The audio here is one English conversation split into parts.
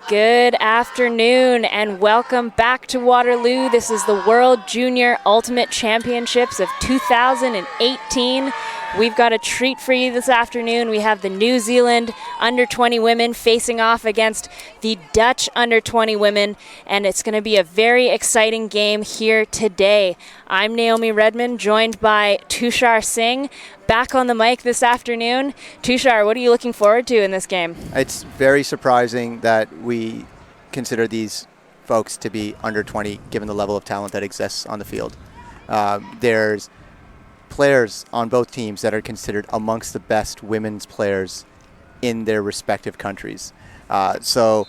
Good afternoon and welcome back to Waterloo. This is the World Junior Ultimate Championships of 2018. We've got a treat for you this afternoon. We have the New Zealand under-20 women facing off against the Dutch under-20 women, and it's going to be a very exciting game here today. I'm Naomi Redmond, joined by Tushar Singh, back on the mic this afternoon. Tushar, what are you looking forward to in this game? It's very surprising that we consider these folks to be under 20, given the level of talent that exists on the field. There's players on both teams that are considered amongst the best women's players in their respective countries. So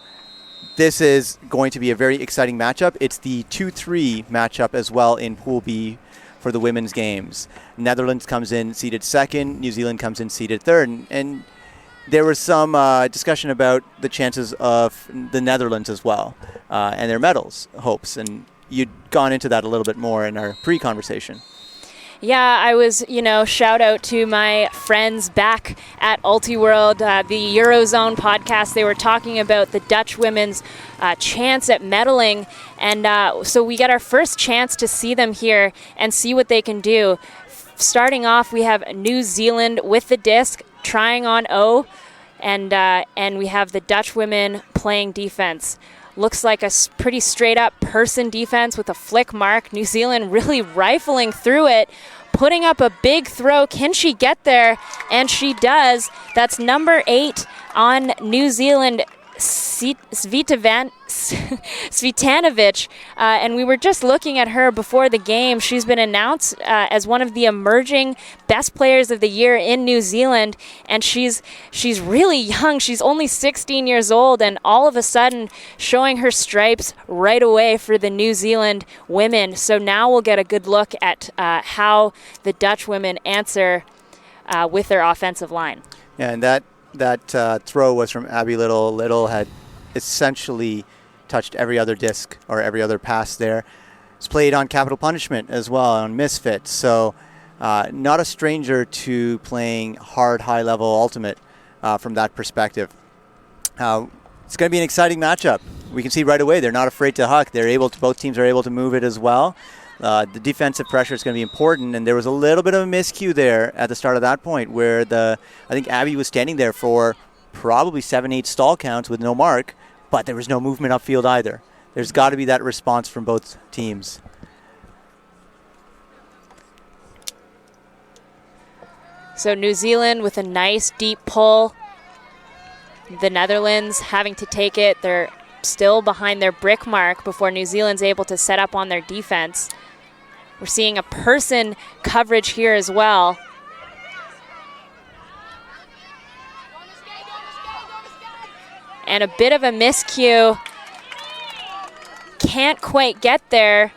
this is going to be a very exciting matchup. It's the 2-3 matchup as well in Pool B for the women's games. Netherlands comes in seeded second, New Zealand comes in seeded third, and there was some discussion about the chances of the Netherlands as well and their medals hopes, and you'd gone into that a little bit more in our pre-conversation. Yeah, I was, shout out to my friends back at UltiWorld, the Eurozone podcast. They were talking about the Dutch women's chance at medaling. And so we get our first chance to see them here and see what they can do. Starting off, we have New Zealand with the disc, trying on O. And we have the Dutch women playing defense. Looks like a pretty straight-up person defense with a flick mark. New Zealand really rifling through it, putting up a big throw. Can she get there? And she does. That's number 8 on New Zealand, Svitanovic, and we were just looking at her before the game. She's been announced as one of the emerging best players of the year in New Zealand, and she's really young. She's only 16 years old, and all of a sudden showing her stripes right away for the New Zealand women. So now we'll get a good look at how the Dutch women answer with their offensive line. Yeah, and that throw was from Abby Little. Little had essentially touched every other disc or every other pass there. It's played on capital punishment as well, on misfit. So not a stranger to playing hard, high-level ultimate from that perspective. It's going to be an exciting matchup. We can see right away they're not afraid to huck. Both teams are able to move it as well. The defensive pressure is going to be important, and there was a little bit of a miscue there at the start of that point where I think Abby was standing there for probably 7-8 stall counts with no mark, but there was no movement upfield either. There's got to be that response from both teams. So New Zealand with a nice deep pull. The Netherlands having to take it. They're still behind their brick mark before New Zealand's able to set up on their defense. We're seeing a person coverage here as well. And a bit of a miscue. Can't quite get there.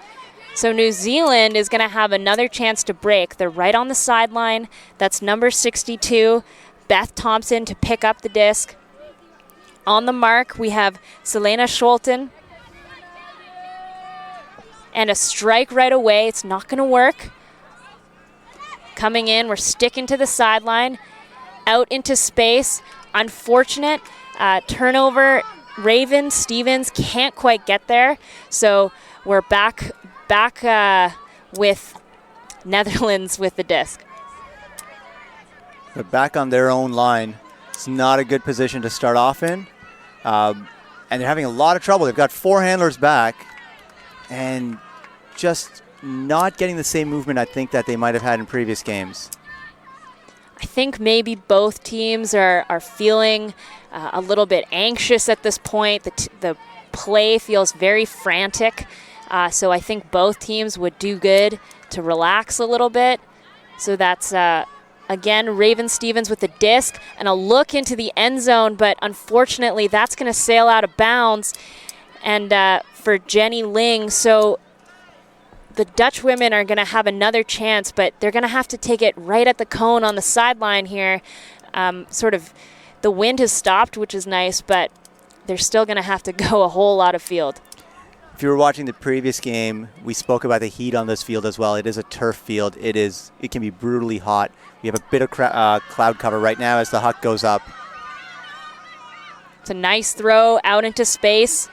So New Zealand is going to have another chance to break. They're right on the sideline. That's number 62, Beth Thompson, to pick up the disc. On the mark, we have Selena Scholten. And a strike right away. It's not going to work. Coming in, we're sticking to the sideline. Out into space. Unfortunate turnover. Raven Stevens can't quite get there. So we're back with Netherlands with the disc. They're back on their own line. It's not a good position to start off in. And they're having a lot of trouble. They've got 4 handlers back and just not getting the same movement I think that they might have had in previous games. I think maybe both teams are feeling a little bit anxious at this point. The play feels very frantic. So I think both teams would do good to relax a little bit. So that's, again, Raven Stevens with the disc and a look into the end zone, but unfortunately that's going to sail out of bounds and for Jenny Ling. So the Dutch women are going to have another chance, but they're going to have to take it right at the cone on the sideline here. Sort of the wind has stopped, which is nice, but they're still going to have to go a whole lot of field. If you were watching the previous game, we spoke about the heat on this field as well. It is a turf field. It can be brutally hot. We have a bit of cloud cover right now as the huck goes up. It's a nice throw out into space.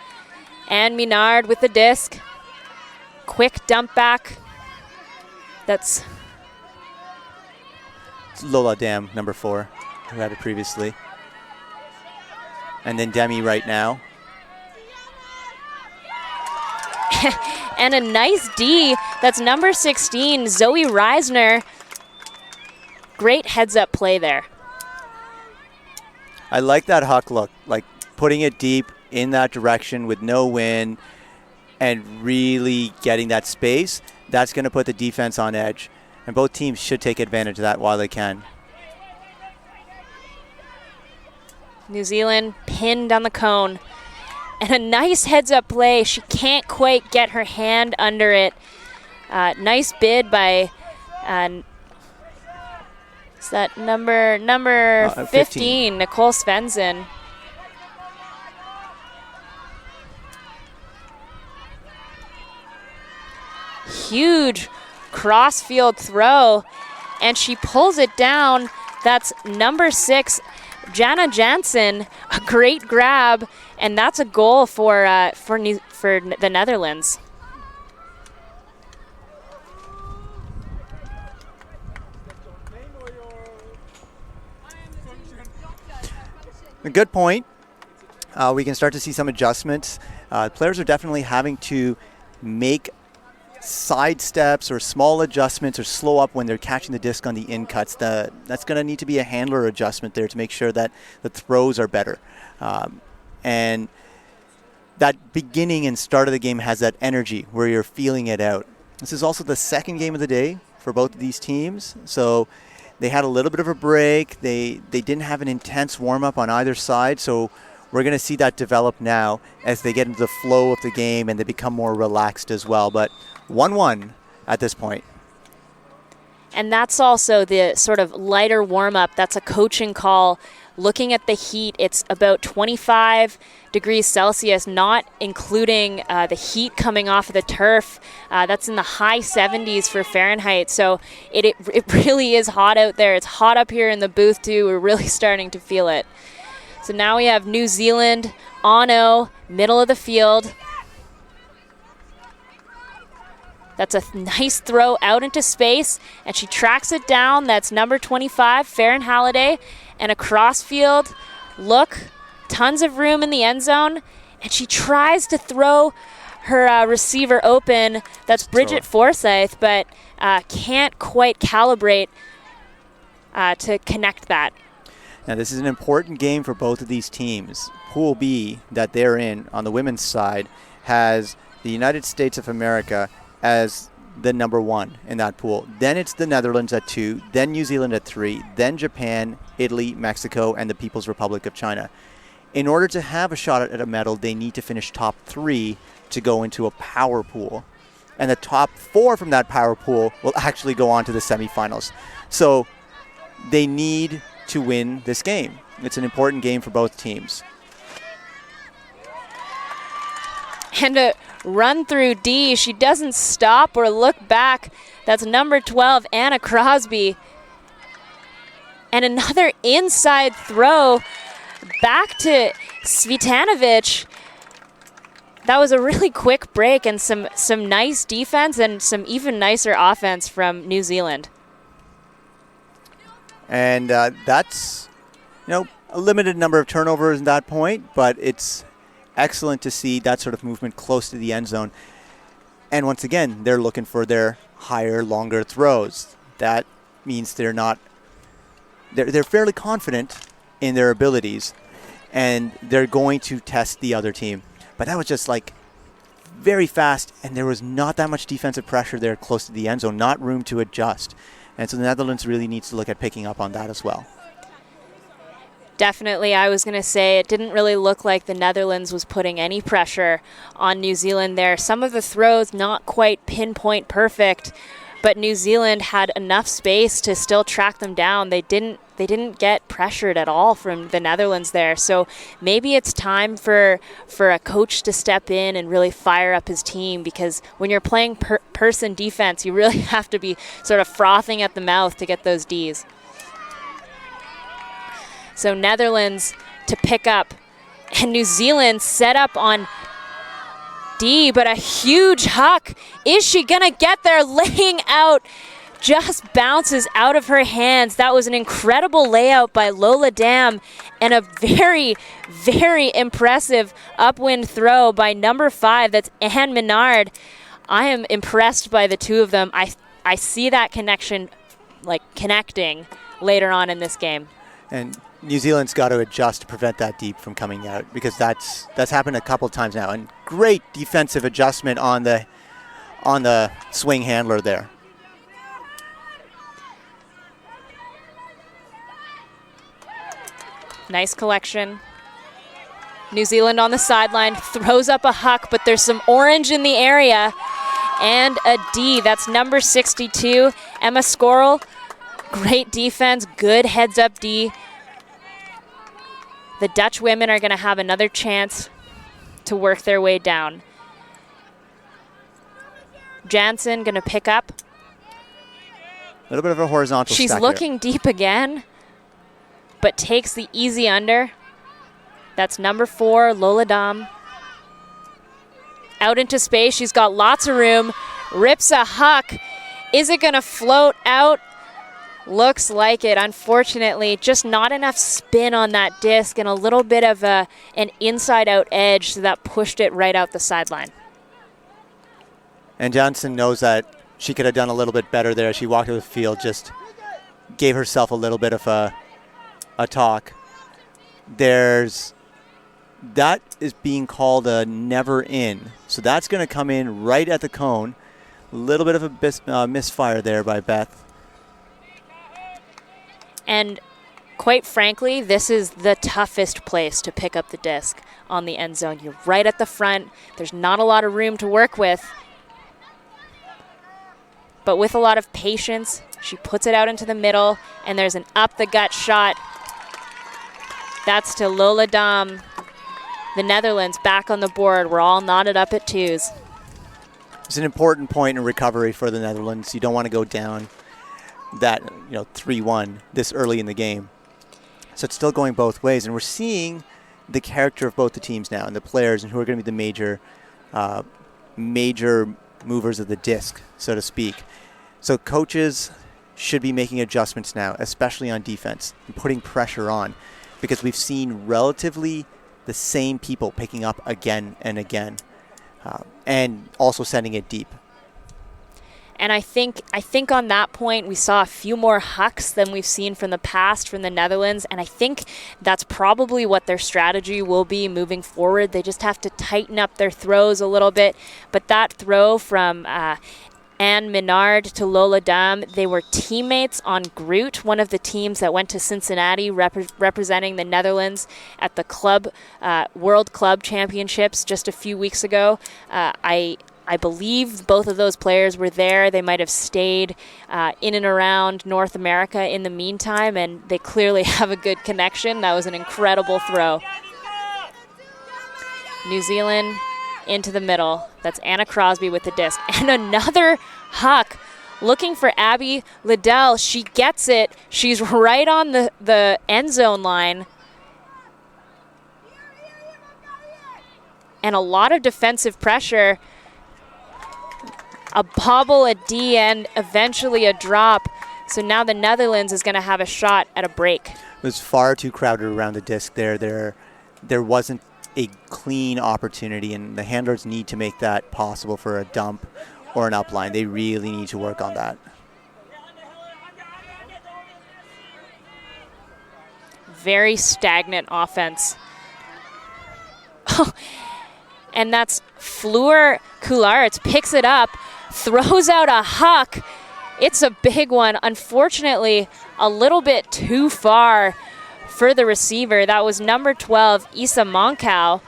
And Minard with the disc. Quick dump back. That's Lola Dam, number 4, who had it previously. And then Demi right now. And a nice D. That's number 16, Zoe Reisner. Great heads-up play there. I like that huck look, like putting it deep in that direction with no wind and really getting that space. That's going to put the defense on edge. And both teams should take advantage of that while they can. New Zealand pinned on the cone. And a nice heads-up play. She can't quite get her hand under it. Nice bid by, is that number 15, Nicole Svensson. Huge cross-field throw, and she pulls it down. That's number 6, Jana Jansen. A great grab. And that's a goal for the Netherlands. A good point. We can start to see some adjustments. Players are definitely having to make side steps or small adjustments or slow up when they're catching the disc on the in cuts. That's going to need to be a handler adjustment there to make sure that the throws are better. And that beginning and start of the game has that energy where you're feeling it out. This is also the second game of the day for both of these teams. So they had a little bit of a break. They didn't have an intense warm-up on either side. So we're going to see that develop now as they get into the flow of the game and they become more relaxed as well. But 1-1 at this point. And that's also the sort of lighter warm-up. That's a coaching call. Looking at the heat, it's about 25 degrees Celsius, not including the heat coming off of the turf. That's in the high 70s for Fahrenheit. So it really is hot out there. It's hot up here in the booth too. We're really starting to feel it. So now we have New Zealand, Ono, middle of the field. That's a nice throw out into space, and she tracks it down. That's number 25, Farron Halliday. And a crossfield look, tons of room in the end zone, and she tries to throw her receiver open. That's Bridget Forsyth, but can't quite calibrate to connect that. Now this is an important game for both of these teams. Pool B that they're in on the women's side has the United States of America as the number 1 in that pool. Then it's the Netherlands at 2, then New Zealand at 3, then Japan, Italy, Mexico, and the People's Republic of China. In order to have a shot at a medal, they need to finish top 3 to go into a power pool. And the top 4 from that power pool will actually go on to the semifinals. So they need to win this game. It's an important game for both teams. And a run through D. She doesn't stop or look back. That's number 12, Anna Crosby. And another inside throw back to Svitanovic. That was a really quick break and some nice defense and some even nicer offense from New Zealand. And that's, a limited number of turnovers at that point, but it's excellent to see that sort of movement close to the end zone. And once again, they're looking for their higher, longer throws. That means they're fairly confident in their abilities, and they're going to test the other team. But that was just very fast, and there was not that much defensive pressure there close to the end zone, not room to adjust. And so the Netherlands really needs to look at picking up on that as well. Definitely, I was going to say it didn't really look like the Netherlands was putting any pressure on New Zealand there. Some of the throws not quite pinpoint perfect, but New Zealand had enough space to still track them down. They didn't get pressured at all from the Netherlands there. So maybe it's time for a coach to step in and really fire up his team, because when you're playing person defense, you really have to be sort of frothing at the mouth to get those Ds. So Netherlands to pick up And New Zealand set up on D, but a huge huck. Is she gonna get there? Laying out, just bounces out of her hands. That was an incredible layout by Lola Dam and a very, very impressive upwind throw by number 5. That's Anne Menard. I am impressed by the two of them. I see that connection, like connecting later on in this game. And New Zealand's got to adjust to prevent that deep from coming out, because that's happened a couple times now. And great defensive adjustment on the swing handler there. Nice collection. New Zealand on the sideline throws up a huck, but there's some orange in the area. And a D. That's number 62, Emma Skorl. Great defense, good heads up D. The Dutch women are going to have another chance to work their way down. Jansen going to pick up. A little bit of a horizontal She's stack looking here. deep again, but takes the easy under. That's number 4, Lola Dam. Out into space, she's got lots of room. Rips a huck. Is it going to float out? Looks like it. Unfortunately, just not enough spin on that disc and a little bit of an inside-out edge, so that pushed it right out the sideline. And Johnson knows that she could have done a little bit better there. She walked to the field, just gave herself a little bit of a talk. That is being called a never in. So that's going to come in right at the cone. A little bit of a misfire there by Beth. And quite frankly, this is the toughest place to pick up the disc on the end zone. You're right at the front. There's not a lot of room to work with. But with a lot of patience, she puts it out into the middle, and there's an up-the-gut shot. That's to Lola Dam. The Netherlands back on the board. We're all knotted up at 2s. It's an important point in recovery for the Netherlands. You don't want to go down that 3-1 this early in the game. So it's still going both ways, and we're seeing the character of both the teams now and the players and who are going to be the major movers of the disc, so to speak. So coaches should be making adjustments now, especially on defense, and putting pressure on, because we've seen relatively the same people picking up again and again, and also sending it deep. And I think on that point, we saw a few more hucks than we've seen from the past from the Netherlands. And I think that's probably what their strategy will be moving forward. They just have to tighten up their throws a little bit. But that throw from Anne Menard to Lola Dam, they were teammates on Groot, one of the teams that went to Cincinnati representing the Netherlands at the World Club Championships just a few weeks ago. I believe both of those players were there. They might have stayed in and around North America in the meantime, and they clearly have a good connection. That was an incredible throw. New Zealand into the middle. That's Anna Crosby with the disc. And another huck looking for Abby Liddell. She gets it. She's right on the end zone line. And a lot of defensive pressure. A bobble, a D, and eventually a drop. So now the Netherlands is going to have a shot at a break. It was far too crowded around the disc there. There wasn't a clean opportunity, and the handlers need to make that possible for a dump or an upline. They really need to work on that. Very stagnant offense. And that's Fleur Coulaerts picks it up, throws out a huck. It's a big one. Unfortunately, a little bit too far for the receiver. That was number 12, Isa Monkau.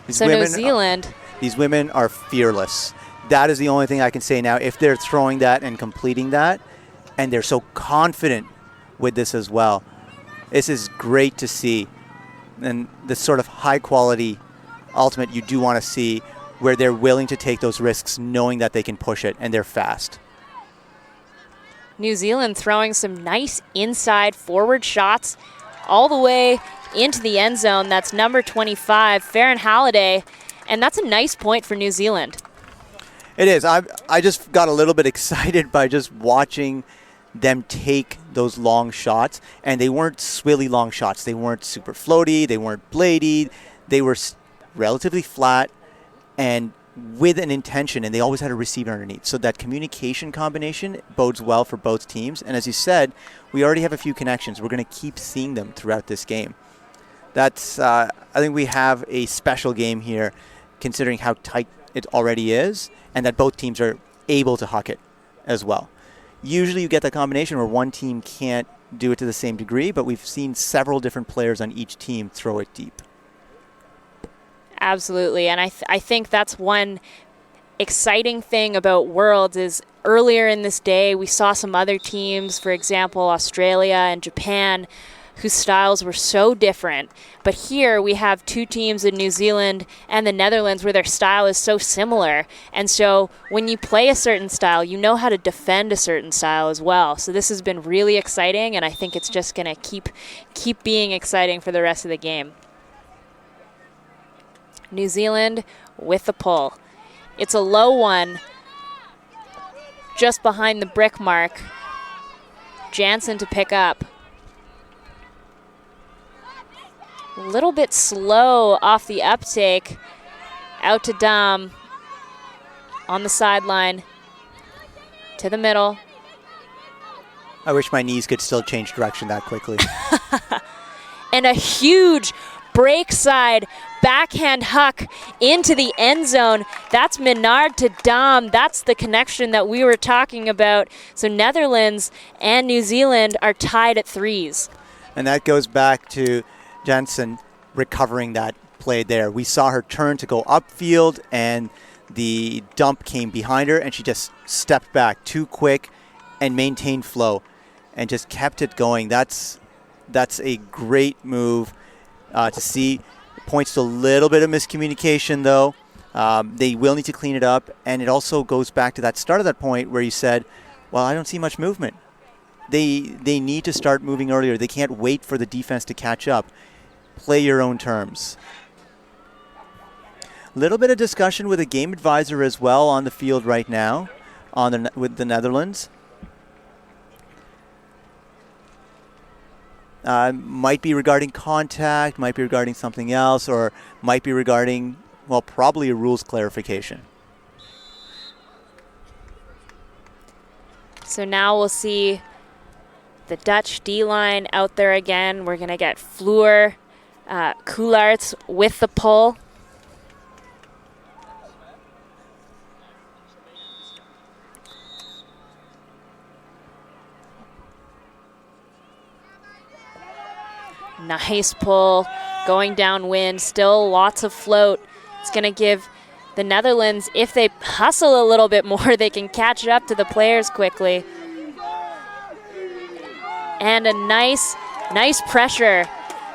So New Zealand. These women are fearless. That is the only thing I can say now. If they're throwing that and completing that, and they're so confident with this as well, this is great to see. And the sort of high quality ultimate you do want to see, where they're willing to take those risks knowing that they can push it, and they're fast. New Zealand throwing some nice inside forward shots all the way into the end zone. That's number 25, Farron Halliday, and that's a nice point for New Zealand. It is. I just got a little bit excited by just watching them take those long shots, and they weren't swilly long shots. They weren't super floaty. They weren't bladey. They were relatively flat and with an intention, and they always had a receiver underneath. So that communication combination bodes well for both teams. And as you said, we already have a few connections. We're going to keep seeing them throughout this game. That's I think we have a special game here, considering how tight it already is, and that both teams are able to huck it as well. Usually you get that combination where one team can't do it to the same degree, but we've seen several different players on each team throw it deep. Absolutely, and I think that's one exciting thing about Worlds is earlier in this day we saw some other teams, for example, Australia and Japan, whose styles were so different. But here we have two teams in New Zealand and the Netherlands where their style is so similar. And so when you play a certain style, you know how to defend a certain style as well. So this has been really exciting, and I think it's just going to keep being exciting for the rest of the game. New Zealand with the pull. It's a low one just behind the brick mark. Jansen to pick up. A little bit slow off the uptake. Out to Dom. On the sideline. To the middle. I wish my knees could still change direction that quickly. And a huge break side backhand huck into the end zone. That's Menard to Dom. That's the connection that we were talking about. So Netherlands and New Zealand are tied at threes. And that goes back to Jansen recovering that play there. We saw her turn to go upfield, and the dump came behind her, and she just stepped back too quick and maintained flow and just kept it going. That's a great move to see. Points to a little bit of miscommunication, though. They will need to clean it up, and it also goes back to that start of that point where you said, well, I don't see much movement. They need to start moving earlier. They can't wait for the defense to catch up. Play your own terms. A little bit of discussion with a game advisor as well on the field right now with the Netherlands. Might be regarding contact, might be regarding something else, or might be regarding, well, probably a rules clarification. So now we'll see the Dutch D-line out there again. We're going to get Fleur, Coularts with the pull. Nice pull, going downwind, still lots of float. It's going to give the Netherlands, if they hustle a little bit more, they can catch up to the players quickly. And a nice pressure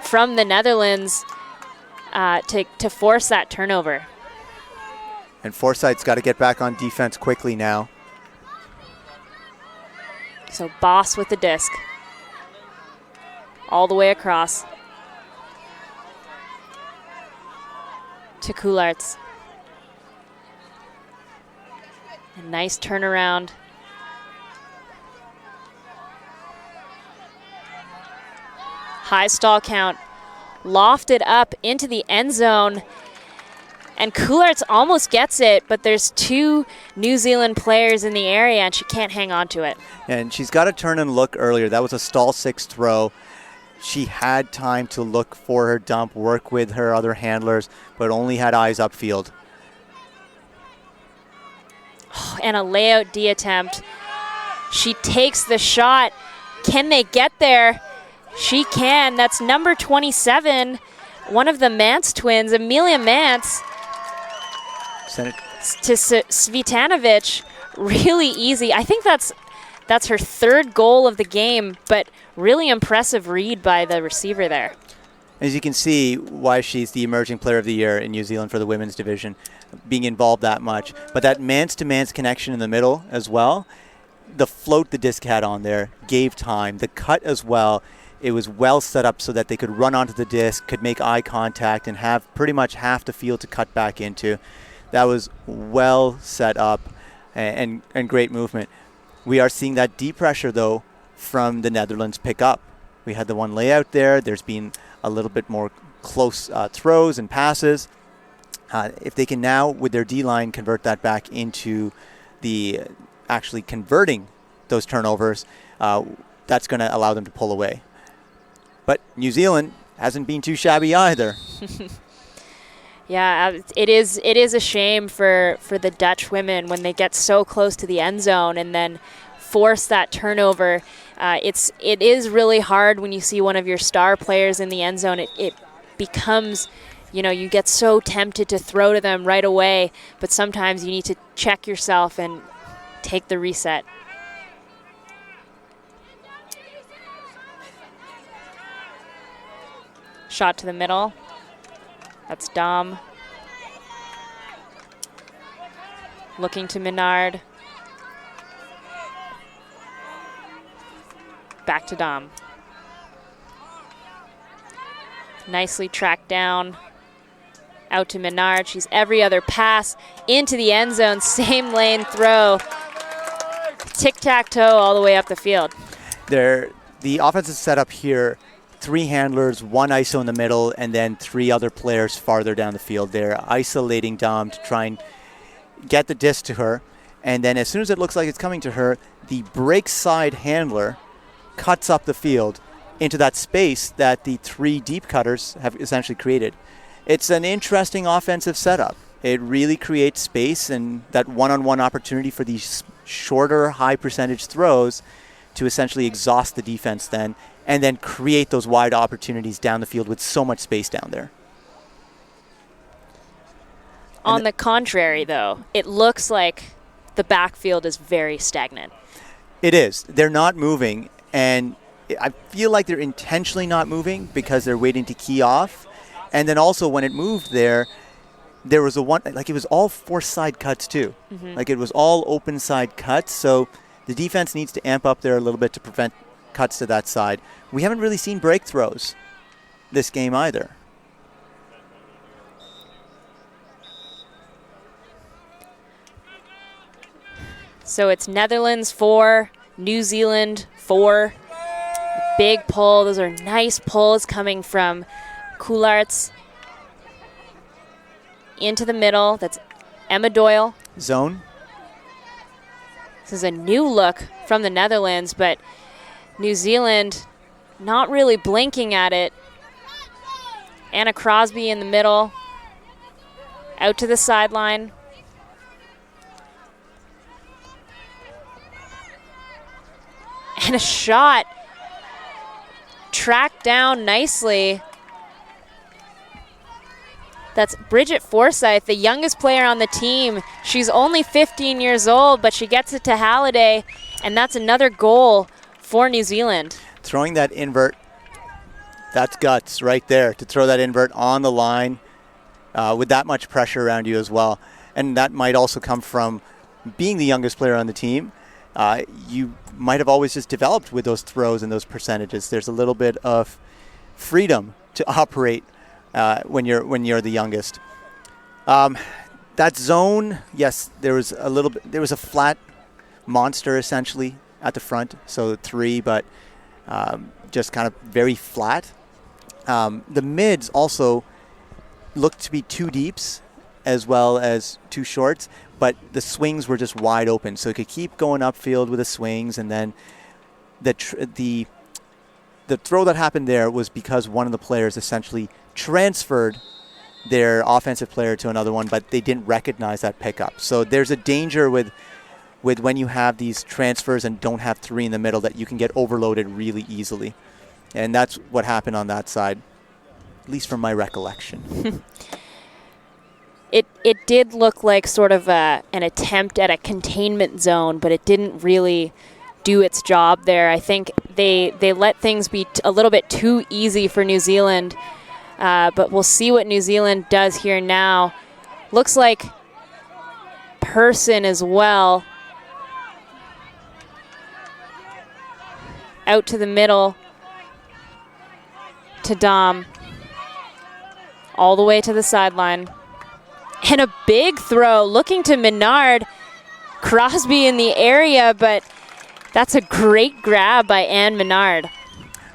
from the Netherlands to force that turnover. And Forsyth's got to get back on defense quickly now. So Boss with the disc. All the way across to Coularts. A nice turnaround. High stall count. Lofted up into the end zone. And Coularts almost gets it, but there's two New Zealand players in the area, and she can't hang on to it. And she's got to turn and look earlier. That was a stall 6 throw. She had time to look for her dump, work with her other handlers, but only had eyes upfield. Oh, and a layout D attempt. She takes the shot. Can they get there? She can. That's number 27, one of the Mance twins, Amelia Mance. To Svitanovic. Really easy. I think that's her third goal of the game, but really impressive read by the receiver there. As you can see, why she's the emerging player of the year in New Zealand for the women's division, being involved that much. But that mance-to-mance connection in the middle as well, the float the disc had on there gave time. The cut as well It was well set up so that they could run onto the disc, could make eye contact, and have pretty much half the field to cut back into. That was well set up and great movement. We are seeing that deep pressure, though, from the Netherlands pick up. We had the one layout there. There's been a little bit more close throws and passes. If they can now, with their D-line, convert that back into the actually converting those turnovers, that's going to allow them to pull away. But New Zealand hasn't been too shabby either. Yeah, it is a shame for the Dutch women when they get so close to the end zone and then force that turnover. It is really hard when you see one of your star players in the end zone. It becomes, you get so tempted to throw to them right away, but sometimes you need to check yourself and take the reset. Shot to the middle. That's Dom. Looking to Menard. Back to Dom. Nicely tracked down. Out to Menard. She's every other pass into the end zone. Same lane throw. Tic-tac-toe all the way up the field. The offensive setup here, 3 handlers, 1 ISO in the middle, and then 3 other players farther down the field. They're isolating Dom to try and get the disc to her. And then as soon as it looks like it's coming to her, the break side handler cuts up the field into that space that the 3 deep cutters have essentially created. It's an interesting offensive setup. It really creates space and that one-on-one opportunity for these shorter, high percentage throws to essentially exhaust the defense then, and then create those wide opportunities down the field with so much space down there. On the contrary, though, it looks like the backfield is very stagnant. It is. They're not moving, and I feel like they're intentionally not moving because they're waiting to key off. And then also when it moved there was a one, like it was all 4 side cuts too. Mm-hmm. Like it was all open side cuts. So the defense needs to amp up there a little bit to prevent cuts to that side. We haven't really seen break throws this game either. So it's Netherlands 4, New Zealand 4. Big pull. Those are nice pulls coming from Coularts into the middle. That's Emma Doyle. Zone. This is a new look from the Netherlands, but New Zealand not really blinking at it. Anna Crosby in the middle. Out to the sideline. And a shot tracked down nicely. That's Bridget Forsyth, the youngest player on the team. She's only 15 years old, but she gets it to Halliday, and that's another goal for New Zealand. Throwing that invert, that's guts right there, to throw that invert on the line with that much pressure around you as well. And that might also come from being the youngest player on the team. You might have always just developed with those throws and those percentages. There's a little bit of freedom to operate when you're the youngest. That zone, yes, there was a flat monster essentially at the front, so 3, but just kind of very flat. The mids also looked to be 2 deeps as well as 2 shorts, but the swings were just wide open, so it could keep going upfield with the swings, and then the throw that happened there was because one of the players essentially transferred their offensive player to another one, but they didn't recognize that pickup. So there's a danger with when you have these transfers and don't have 3 in the middle that you can get overloaded really easily. And that's what happened on that side, at least from my recollection. It did look like sort of an attempt at a containment zone, but it didn't really do its job there. I think they let things be a little bit too easy for New Zealand, but we'll see what New Zealand does here now. Looks like Person as well. Out to the middle. to Dom. All the way to the sideline. And a big throw looking to Menard. Crosby in the area, but that's a great grab by Anne Menard.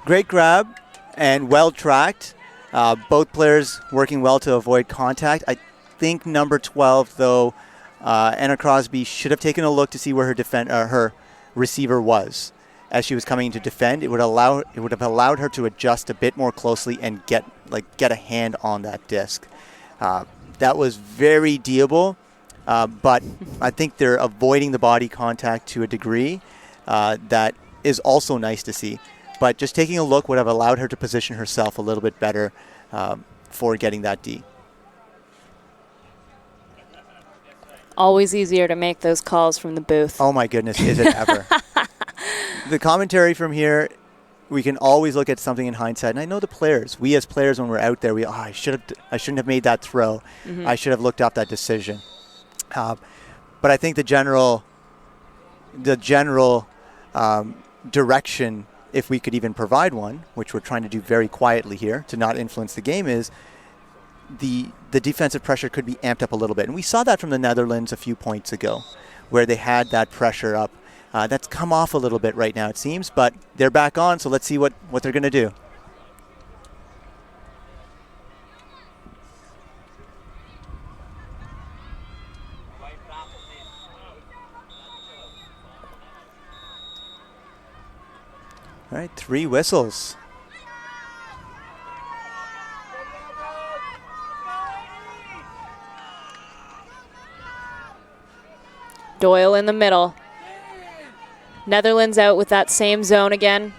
Great grab and well tracked. Both players working well to avoid contact. I think number 12, though, Anna Crosby should have taken a look to see where her receiver was as she was coming to defend. It would have allowed her to adjust a bit more closely and get a hand on that disc. That was very doable, but I think they're avoiding the body contact to a degree that is also nice to see. But just taking a look would have allowed her to position herself a little bit better for getting that D. Always easier to make those calls from the booth. Oh my goodness, is it ever. The commentary from here, we can always look at something in hindsight. And I know the players, we as players when we're out there, I shouldn't have made that throw. Mm-hmm. I should have looked up that decision. But I think the general direction, if we could even provide one, which we're trying to do very quietly here to not influence the game, is the defensive pressure could be amped up a little bit. And we saw that from the Netherlands a few points ago, where they had that pressure up. That's come off a little bit right now, it seems, but they're back on, so let's see what they're going to do. All right, 3 whistles. Doyle in the middle. Netherlands out with that same zone again.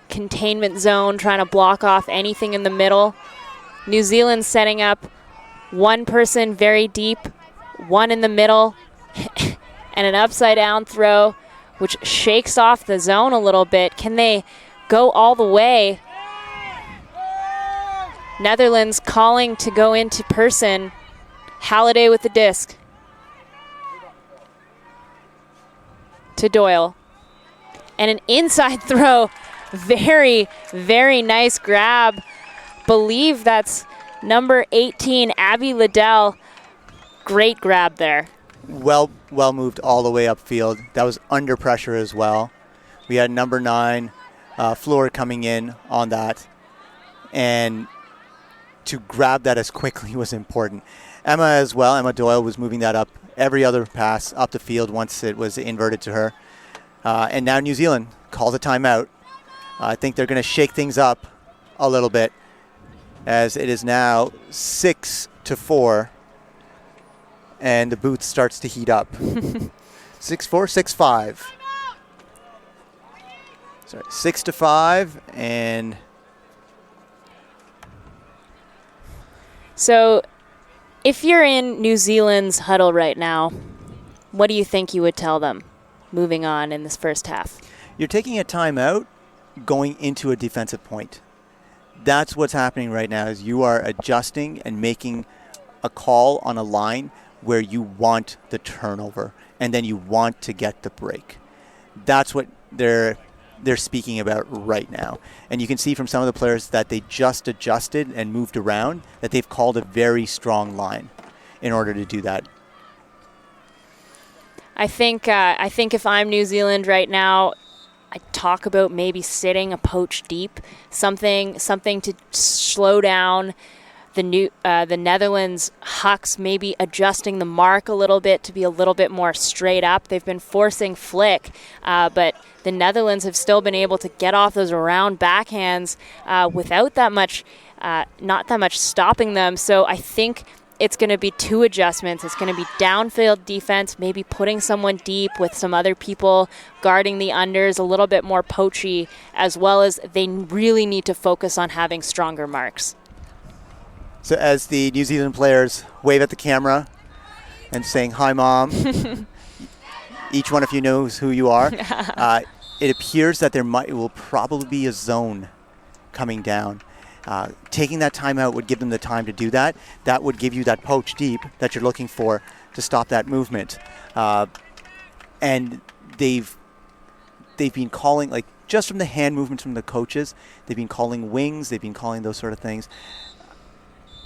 Containment zone, trying to block off anything in the middle. New Zealand setting up one person very deep, one in the middle, and an upside down throw, which shakes off the zone a little bit. Can they go all the way? Netherlands calling to go into person. Halliday with the disc. To Doyle. And an inside throw. Very, very nice grab. Believe that's number 18, Abby Liddell. Great grab there. Well moved all the way upfield. That was under pressure as well. We had number 9, Fleur, coming in on that. And to grab that as quickly was important. Emma as well, Emma Doyle was moving that up every other pass up the field once it was inverted to her. And now New Zealand calls a timeout. I think they're going to shake things up a little bit as it is now 6-4 and the booth starts to heat up. 6-4, 6-5. Sorry, 6-5 and... So if you're in New Zealand's huddle right now, what do you think you would tell them moving on in this first half? You're taking a timeout going into a defensive point. That's what's happening right now is you are adjusting and making a call on a line where you want the turnover and then you want to get the break. That's what they're speaking about right now. And you can see from some of the players that they just adjusted and moved around, that they've called a very strong line in order to do that. I think if I'm New Zealand right now, I talk about maybe sitting a poach deep, something to slow down the Netherlands Hucks, maybe adjusting the mark a little bit to be a little bit more straight up. They've been forcing flick, but the Netherlands have still been able to get off those round backhands without that much, not that much stopping them. So I think it's going to be 2 adjustments. It's going to be downfield defense, maybe putting someone deep with some other people guarding the unders, a little bit more poachy, as well as they really need to focus on having stronger marks. So as the New Zealand players wave at the camera and saying, "Hi, Mom," each one of you knows who you are. It appears that will probably be a zone coming down. Taking that timeout would give them the time to do that. That would give you that poach deep that you're looking for to stop that movement. And they've they've been calling, like, just from the hand movements from the coaches, they've been calling wings, they've been calling those sort of things.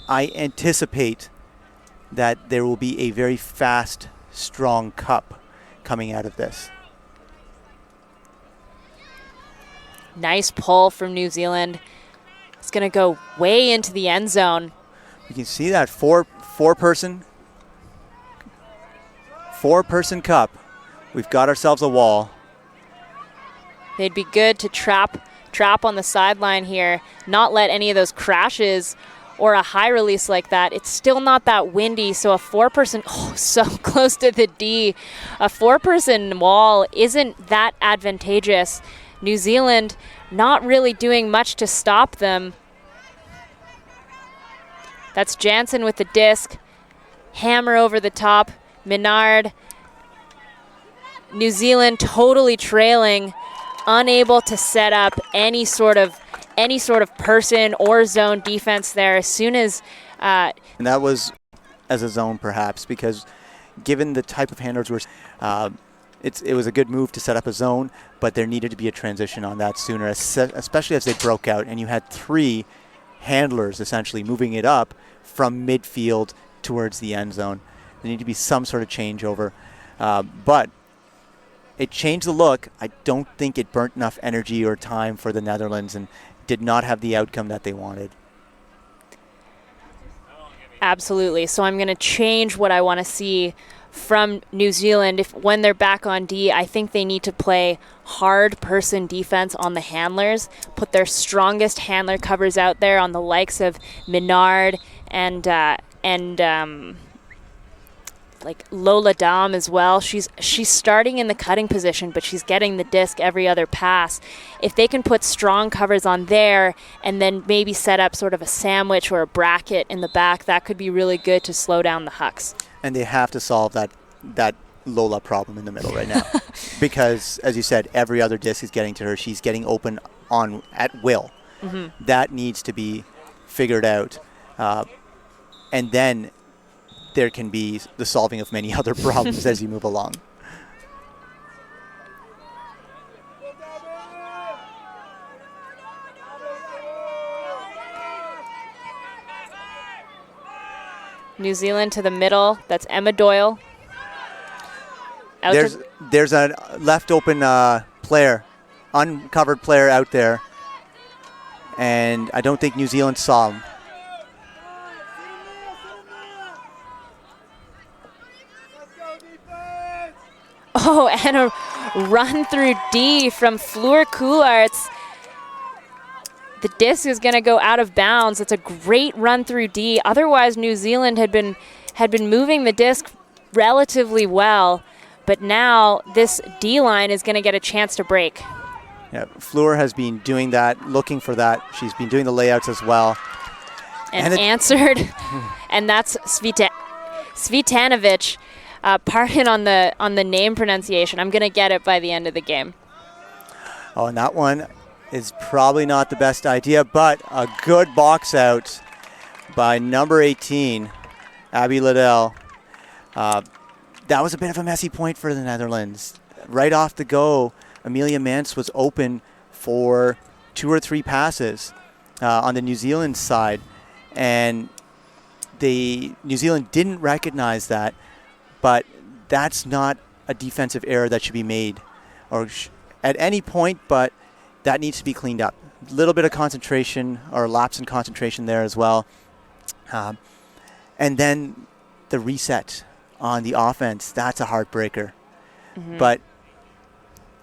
I anticipate that there will be a very fast, strong cup coming out of this. Nice pull from New Zealand. It's going to go way into the end zone. You can see that four-person cup. We've got ourselves a wall. They'd be good to trap on the sideline here, not let any of those crashes or a high release like that. It's still not that windy, so a four-person, so close to the D. A four-person wall isn't that advantageous. New Zealand not really doing much to stop them. That's Jansen with the disc. Hammer over the top. Menard. New Zealand totally trailing, unable to set up any sort of person or zone defense there. As soon as and that was as a zone, perhaps, because given the type of handlers it was a good move to set up a zone, but there needed to be a transition on that sooner, especially as they broke out and you had 3 handlers essentially moving it up from midfield towards the end zone. There needed to be some sort of changeover, but it changed the look. I don't think it burnt enough energy or time for the Netherlands and did not have the outcome that they wanted. Absolutely. So I'm going to change what I want to see from New Zealand. When they're back on D, I think they need to play hard person defense on the handlers, put their strongest handler covers out there on the likes of Menard and like Lola Dam as well. She's starting in the cutting position, but she's getting the disc every other pass. If they can put strong covers on there and then maybe set up sort of a sandwich or a bracket in the back, that could be really good to slow down the Hucks. And they have to solve that Lola problem in the middle right now. Because, as you said, every other disc is getting to her. She's getting open at will. Mm-hmm. That needs to be figured out. And then there can be the solving of many other problems as you move along. New Zealand to the middle. That's Emma Doyle. There's a left open player, uncovered player out there, and I don't think New Zealand saw him. Oh, and a run through D from Fleur Coularts. The disc is going to go out of bounds. It's a great run through D. Otherwise, New Zealand had been moving the disc relatively well, but now this D line is going to get a chance to break. Yeah, Fleur has been doing that, looking for that. She's been doing the layouts as well. And answered, and that's Svitanovic. Pardon on the name pronunciation. I'm going to get it by the end of the game. Oh, and that one is probably not the best idea, but a good box out by number 18, Abby Liddell. That was a bit of a messy point for the Netherlands. Right off the go, Amelia Mance was open for 2 or 3 passes on the New Zealand side, and New Zealand didn't recognize that, but that's not a defensive error that should be made at any point, but that needs to be cleaned up. A little bit of concentration or lapse in concentration there as well. And then the reset on the offense, that's a heartbreaker. Mm-hmm. But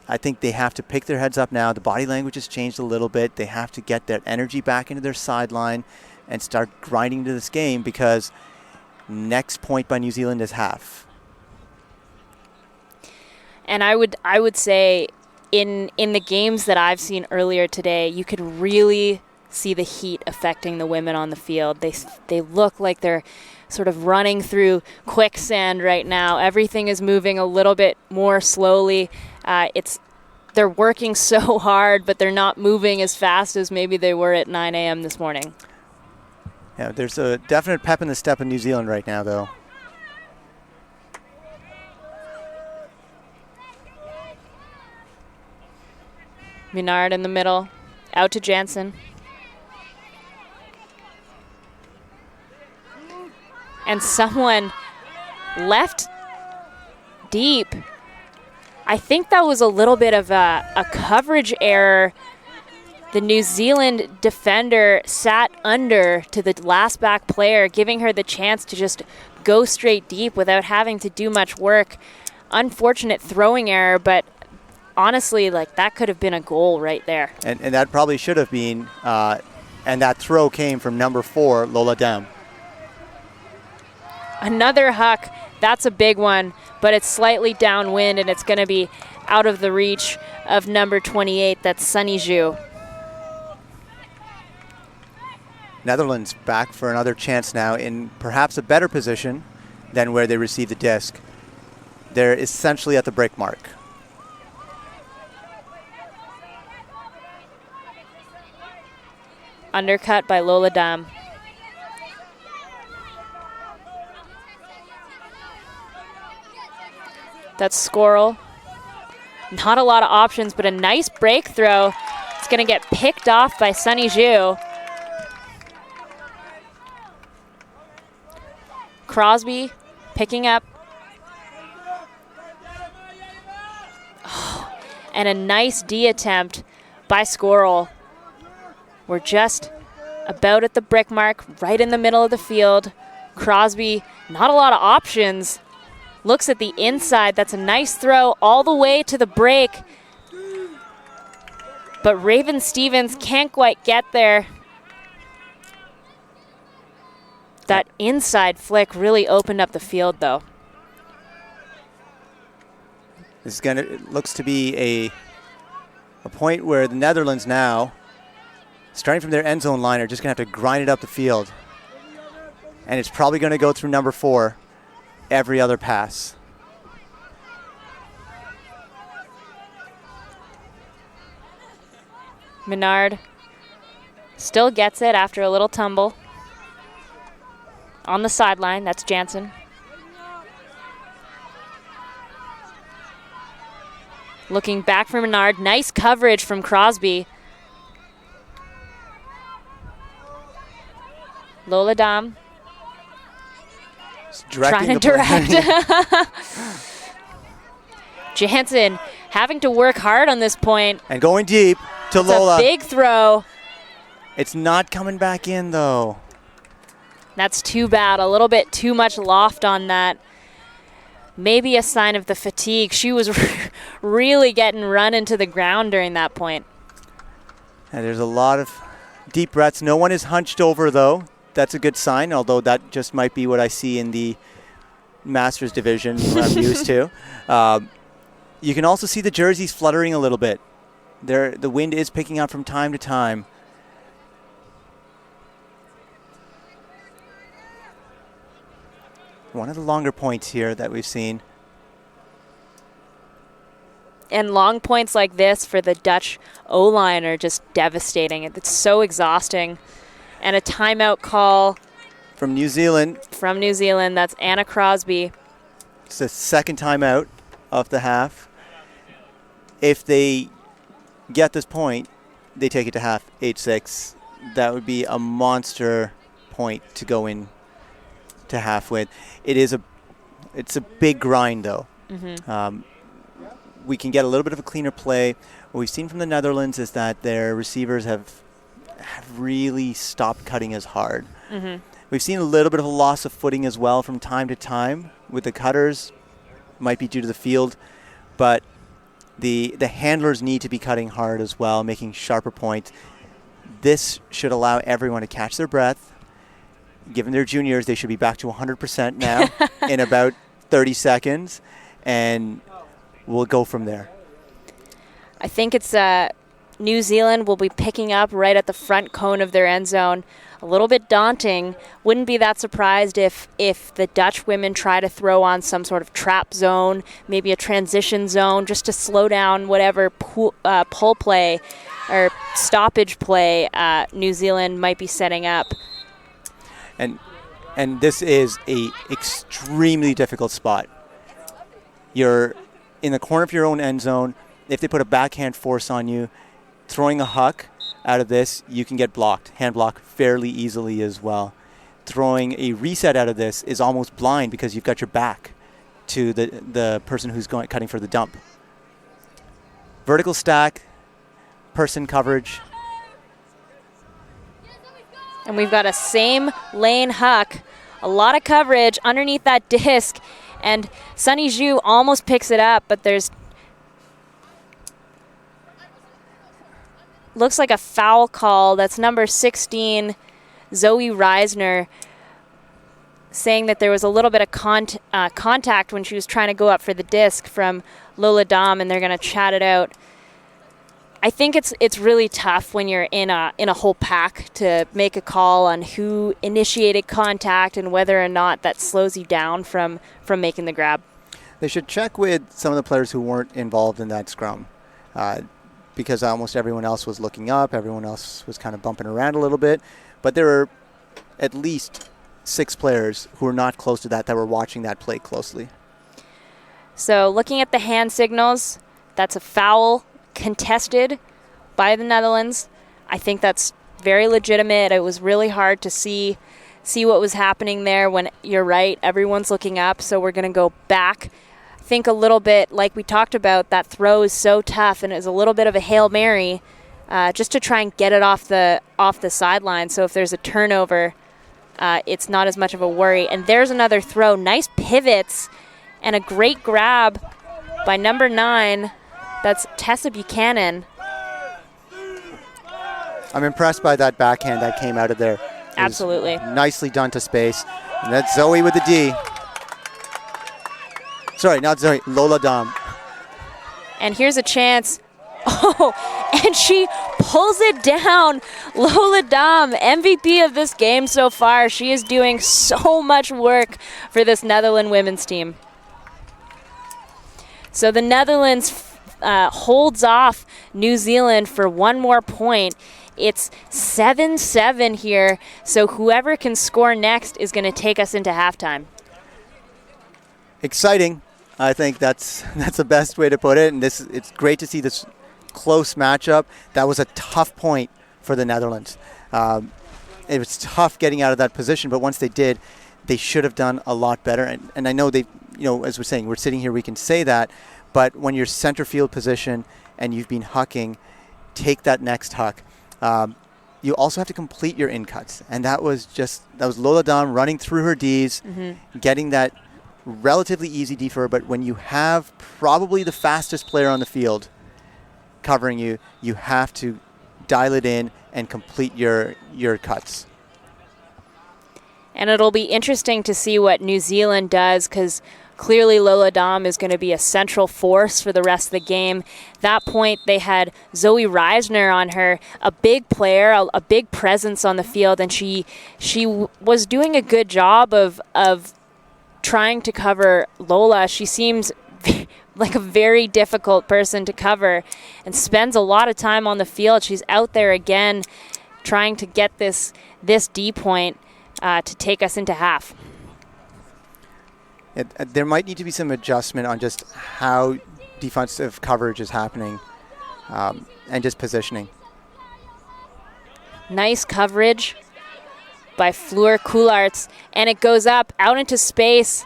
I think they have to pick their heads up now. The body language has changed a little bit. They have to get their energy back into their sideline and start grinding to this game, because next point by New Zealand is half. And I would say in the games that I've seen earlier today, you could really see the heat affecting the women on the field. They look like they're sort of running through quicksand right now. Everything is moving a little bit more slowly. They're working so hard, but they're not moving as fast as maybe they were at 9 a.m. this morning. Yeah, there's a definite pep in the step in New Zealand right now, though. Menard in the middle, out to Jansen. And someone left deep. I think that was a little bit of a coverage error. The New Zealand defender sat under to the last back player, giving her the chance to just go straight deep without having to do much work. Unfortunate throwing error, but honestly, like, that could have been a goal right there. And that probably should have been, and that throw came from number 4, Lola Dam. Another huck, that's a big one, but it's slightly downwind and it's going to be out of the reach of number 28, that's Sunny Zhu. Netherlands back for another chance now in perhaps a better position than where they received the disc. They're essentially at the break mark. Undercut by Lola Dam. That's Squirrel. Not a lot of options, but a nice break throw. It's going to get picked off by Sunny Zhu. Crosby picking up. Oh, and a nice D attempt by Squirrel. We're just about at the brick mark, right in the middle of the field. Crosby, not a lot of options. Looks at the inside. That's a nice throw all the way to the break. But Raven Stevens can't quite get there. That inside flick really opened up the field, though. This is it looks to be a point where the Netherlands now, starting from their end zone line, are just going to have to grind it up the field. And it's probably going to go through number 4 every other pass. Menard still gets it after a little tumble. On the sideline, that's Jansen. Looking back for Menard. Nice coverage from Crosby. Lola Dam. Trying to direct. Jansen having to work hard on this point. And going deep to It's Lola. A big throw. It's not coming back in, though. That's too bad. A little bit too much loft on that. Maybe a sign of the fatigue. She was really getting run into the ground during that point. And there's a lot of deep breaths. No one is hunched over, though. That's a good sign, although that just might be what I see in the Masters division where I'm used to. You can also see the jerseys fluttering a little bit. The wind is picking up from time to time. One of the longer points here that we've seen. And long points like this for the Dutch O-line are just devastating. It's so exhausting. And a timeout call. From New Zealand. From New Zealand. That's Anna Crosby. It's the second timeout of the half. If they get this point, they take it to half, 8-6. That would be a monster point to go in to half with. It's a big grind, though. Mm-hmm. We can get a little bit of a cleaner play. What we've seen from the Netherlands is that their receivers have really stopped cutting as hard. Mm-hmm. We've seen a little bit of a loss of footing as well from time to time with the cutters. Might be due to the field, but the handlers need to be cutting hard as well, making sharper points. This should allow everyone to catch their breath. Given their juniors, they should be back to 100% now in about 30 seconds, and we'll go from there. I think it's New Zealand will be picking up right at the front cone of their end zone. A little bit daunting. Wouldn't be that surprised if the Dutch women try to throw on some sort of trap zone, maybe a transition zone, just to slow down whatever pull play or stoppage play New Zealand might be setting up. And this is a extremely difficult spot. You're in the corner of your own end zone. If they put a backhand force on you, throwing a huck out of this, you can get blocked, hand blocked fairly easily as well. Throwing a reset out of this is almost blind because you've got your back to the person who's cutting for the dump. Vertical stack, person coverage. And we've got a same lane huck, a lot of coverage underneath that disc, and Sunny Zhu almost picks it up, but there's looks like a foul call. That's number 16, Zoe Reisner, saying that there was a little bit of contact when she was trying to go up for the disc from Lola Dam, and they're going to chat it out. I think it's really tough when you're in a whole pack to make a call on who initiated contact and whether or not that slows you down from making the grab. They should check with some of the players who weren't involved in that scrum. Because almost everyone else was looking up, everyone else was kind of bumping around a little bit. But there were at least 6 players who were not close to that were watching that play closely. So looking at the hand signals, that's a foul contested by the Netherlands. I think that's very legitimate. It was really hard to see what was happening there when, you're right, everyone's looking up, so we're going to go back. Think a little bit, like we talked about, that throw is so tough, and it was a little bit of a Hail Mary just to try and get it off the sideline. So if there's a turnover, it's not as much of a worry. And there's another throw. Nice pivots and a great grab by number 9. That's Tessa Buchanan. I'm impressed by that backhand that came out of there. Absolutely. Nicely done to space. And that's Zoe with the D. Sorry, not Zoe, Lola Dam. And here's a chance. Oh, and she pulls it down. Lola Dam, MVP of this game so far. She is doing so much work for this Netherlands women's team. So the Netherlands holds off New Zealand for one more point. It's 7-7 here, so whoever can score next is going to take us into halftime. Exciting. I think that's the best way to put it. And it's great to see this close matchup. That was a tough point for the Netherlands. It was tough getting out of that position, but once they did, they should have done a lot better. And I know they, as we're saying, we're sitting here, we can say that, but when you're center field position and you've been hucking, take that next huck. You also have to complete your in cuts, and that was Lola Dam running through her Ds, getting that relatively easy D for her. But when you have probably the fastest player on the field covering you, you have to dial it in and complete your cuts. And it'll be interesting to see what New Zealand does, because clearly Lola Dam is going to be a central force for the rest of the game. That point, they had Zoe Reisner on her, a big player, a big presence on the field, and she was doing a good job of trying to cover Lola. She seems like a very difficult person to cover and spends a lot of time on the field. She's out there again trying to get this D point to take us into half. There might need to be some adjustment on just how defensive coverage is happening and just positioning. Nice coverage by Fleur Coularts, and it goes up out into space.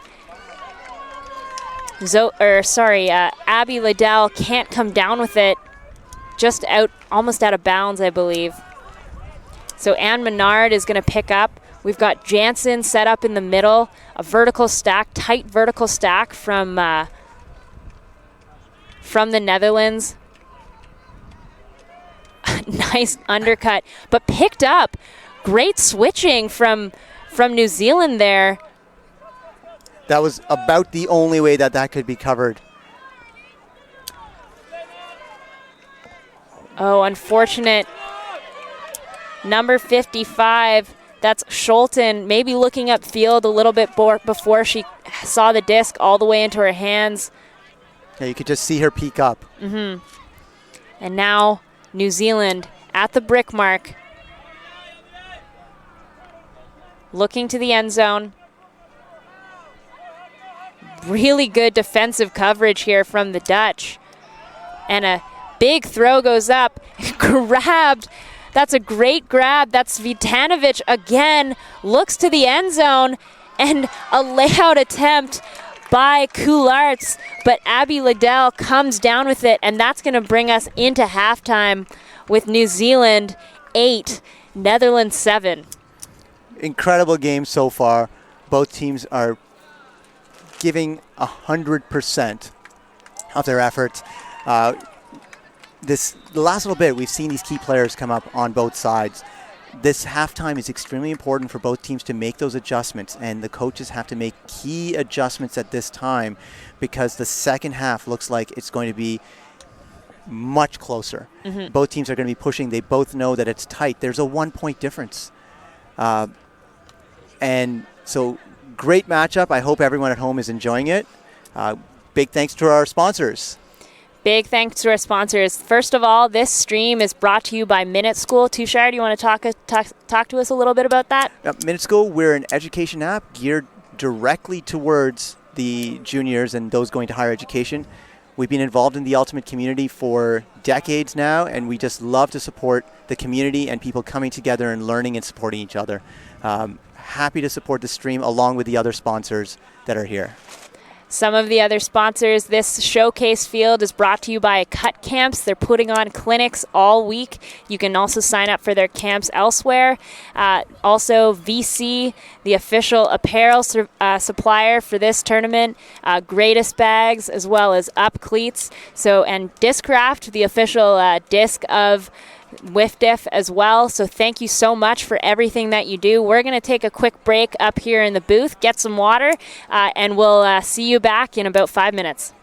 Abby Liddell can't come down with it. Just almost out of bounds, I believe. So Anne Menard is going to pick up. We've got Jansen set up in the middle, a vertical stack, tight vertical stack from the Netherlands. Nice undercut, but picked up. Great switching from New Zealand there. That was about the only way that could be covered. Oh, unfortunate. Number 55. That's Scholten, maybe looking upfield a little bit before she saw the disc all the way into her hands. Yeah, you could just see her peek up. And now New Zealand at the brick mark, looking to the end zone. Really good defensive coverage here from the Dutch. And a Big throw goes up, grabbed. That's a great grab. That's Vitanovic again, looks to the end zone, and a layout attempt by Coularts, but Abby Liddell comes down with it, and that's going to bring us into halftime with New Zealand 8, Netherlands 7. Incredible game so far. Both teams are giving 100% of their efforts. The last little bit, we've seen these key players come up on both sides. This halftime is extremely important for both teams to make those adjustments, and the coaches have to make key adjustments at this time because the second half looks like it's going to be much closer. Mm-hmm. Both teams are going to be pushing. They both know that it's tight. There's a 1-point difference. And so great matchup. I hope everyone at home is enjoying it. Big thanks to our sponsors. Big thanks to our sponsors. First of all, this stream is brought to you by Minute School. Tushar, do you want to talk to us a little bit about that? Minute School, we're an education app geared directly towards the juniors and those going to higher education. We've been involved in the Ultimate community for decades now, and we just love to support the community and people coming together and learning and supporting each other. Happy to support the stream along with the other sponsors that are here. Some of the other sponsors, this showcase field is brought to you by Cut Camps. They're putting on clinics all week. You can also sign up for their camps elsewhere. Also, VC, the official apparel supplier for this tournament, Greatest Bags, as well as Up Cleats. And Discraft, the official disc of WIFDIF as well. So thank you so much for everything that you do. We're going to take a quick break up here in the booth, get some water, and we'll see you back in about 5 minutes.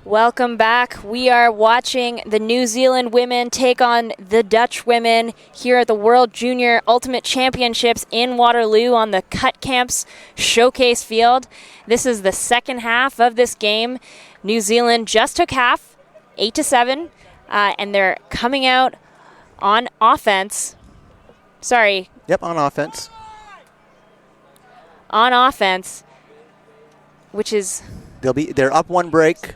Welcome back. We are watching the New Zealand women take on the Dutch women here at the World Junior Ultimate Championships in Waterloo on the Cut Camps Showcase Field. This is the second half of this game. New Zealand just took half, 8-7, and they're coming out on offense. Sorry. Yep, on offense. On offense, which is... They're up one break.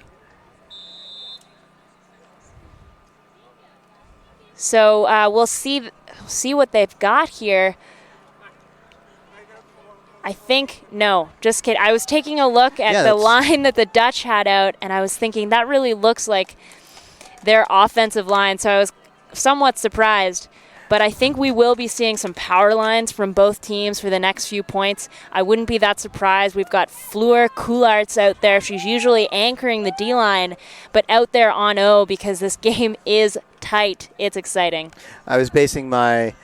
So we'll see what they've got here. I think, no, just kidding. I was taking a look at the line that the Dutch had out, and I was thinking that really looks like their offensive line, so I was somewhat surprised. But I think we will be seeing some power lines from both teams for the next few points. I wouldn't be that surprised. We've got Fleur Coularts out there. She's usually anchoring the D-line, but out there on O because this game is tight. It's exciting. I was basing my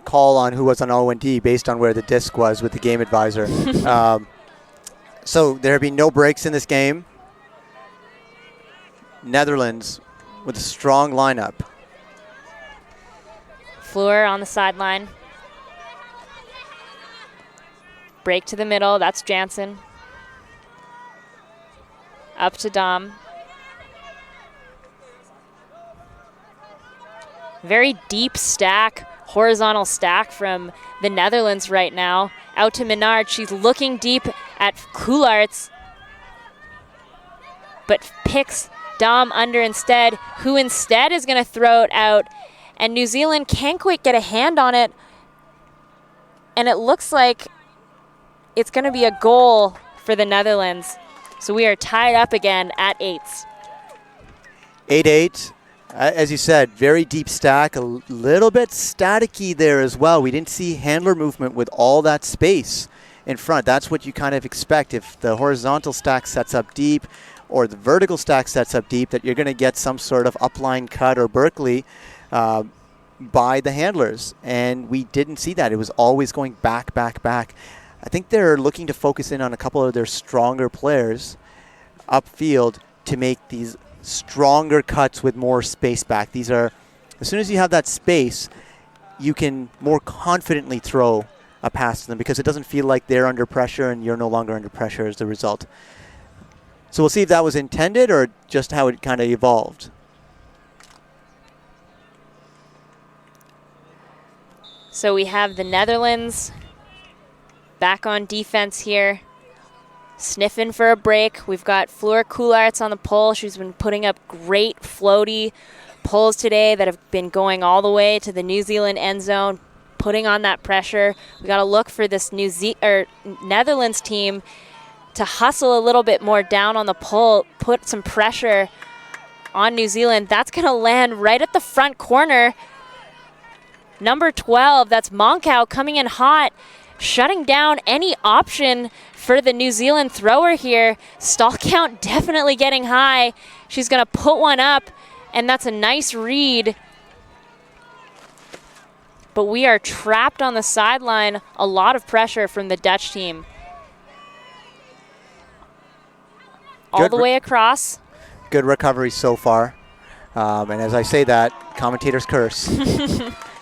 call on who was on O&D based on where the disc was with the game advisor. So there have been no breaks in this game. Netherlands with a strong lineup. Fleur on the sideline. Break to the middle. That's Jansen. Up to Dom. Very deep stack, horizontal stack from the Netherlands right now. Out to Menard. She's looking deep at Coularts, but picks Dom under instead, who instead is going to throw it out. And New Zealand can't quite get a hand on it. And it looks like it's going to be a goal for the Netherlands. So we are tied up again at 8s. 8-8. As you said, very deep stack, a little bit staticky there as well. We didn't see handler movement with all that space in front. That's what you kind of expect. If the horizontal stack sets up deep or the vertical stack sets up deep, that you're going to get some sort of upline cut or Berkeley by the handlers, and we didn't see that. It was always going back, back, back. I think they're looking to focus in on a couple of their stronger players upfield to make these stronger cuts with more space back. These are, as soon as you have that space, you can more confidently throw a pass to them because it doesn't feel like they're under pressure and you're no longer under pressure as the result. So we'll see if that was intended or just how it kind of evolved. So we have the Netherlands back on defense here, sniffing for a break. We've got Fleur Coularts on the pole. She's been putting up great floaty pulls today that have been going all the way to the New Zealand end zone, putting on that pressure. We got to look for this Netherlands team to hustle a little bit more down on the pole, put some pressure on New Zealand. That's going to land right at the front corner. Number 12, that's Monkow coming in hot, shutting down any option for the New Zealand thrower here. Stall count definitely getting high. She's going to put one up, and that's a nice read. But we are trapped on the sideline. A lot of pressure from the Dutch team. All the way across. Good recovery so far. And as I say that, commentator's curse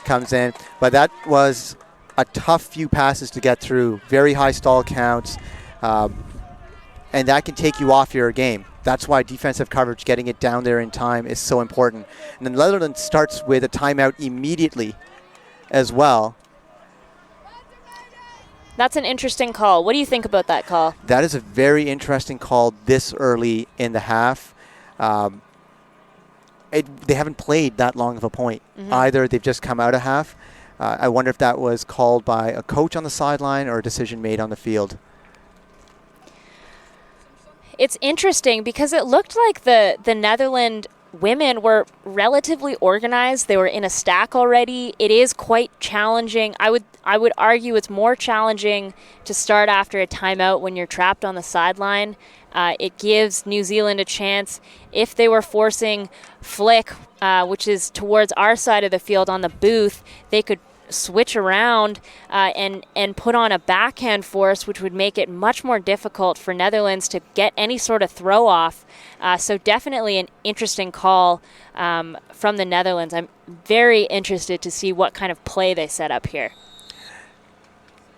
comes in. But that was a tough few passes to get through. Very high stall counts. And that can take you off your game. That's why defensive coverage, getting it down there in time, is so important. And then Netherlands starts with a timeout immediately as well. That's an interesting call. What do you think about that call? That is a very interesting call this early in the half. They haven't played that long of a point either. They've just come out of half. I wonder if that was called by a coach on the sideline or a decision made on the field. It's interesting because it looked like the Netherlands women were relatively organized. They were in a stack already. It is quite challenging. I would argue it's more challenging to start after a timeout when you're trapped on the sideline. It gives New Zealand a chance. If they were forcing flick, which is towards our side of the field on the booth, they could switch around and put on a backhand force, which would make it much more difficult for Netherlands to get any sort of throw off. So definitely an interesting call from the Netherlands. I'm very interested to see what kind of play they set up here.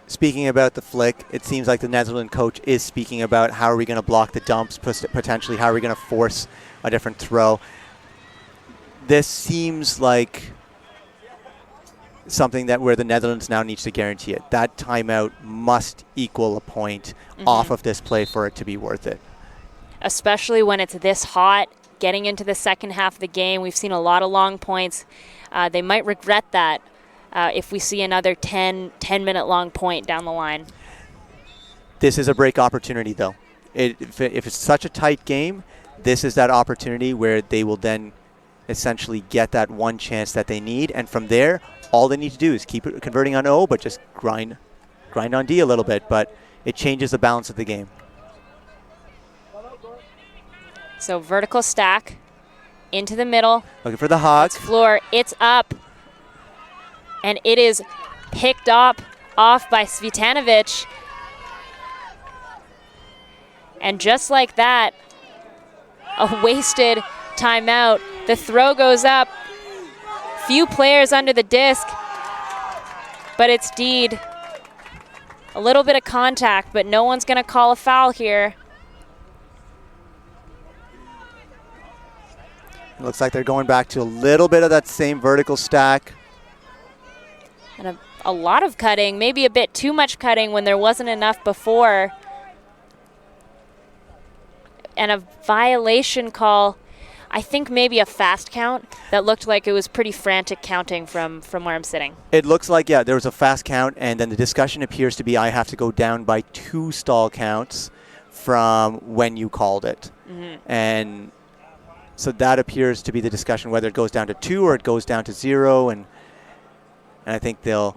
Speaking about the flick, it seems like the Netherlands coach is speaking about how are we going to block the dumps, potentially how are we going to force a different throw. This seems like something that where the Netherlands now needs to guarantee it. That timeout must equal a point off of this play for it to be worth it. Especially when it's this hot, getting into the second half of the game. We've seen a lot of long points. They might regret that if we see another 10-minute long point down the line. This is a break opportunity, though. If it's such a tight game, this is that opportunity where they will then essentially get that one chance that they need. And from there, all they need to do is keep it converting on O, but just grind on D a little bit. But it changes the balance of the game. So vertical stack into the middle. Looking for the hog. It's floor. It's up. And it is picked up off by Svitanovic. And just like that, a wasted timeout. The throw goes up. Few players under the disc, but it's Deed. A little bit of contact, but no one's going to call a foul here. It looks like they're going back to a little bit of that same vertical stack. And a lot of cutting, maybe a bit too much cutting when there wasn't enough before. And a violation call. I think maybe a fast count that looked like it was pretty frantic counting from where I'm sitting. It looks like, yeah, there was a fast count, and then the discussion appears to be I have to go down by 2 stall counts from when you called it. And so that appears to be the discussion, whether it goes down to 2 or it goes down to 0, and I think they'll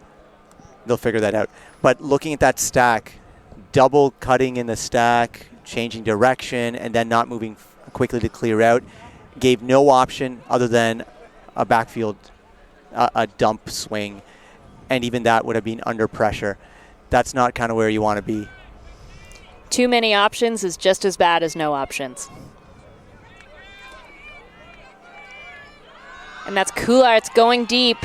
figure that out. But looking at that stack, double cutting in the stack, changing direction, and then not moving quickly to clear out, gave no option other than a backfield, a dump swing, and even that would have been under pressure. That's not kind of where you want to be. Too many options is just as bad as no options. And that's Coulart's going deep.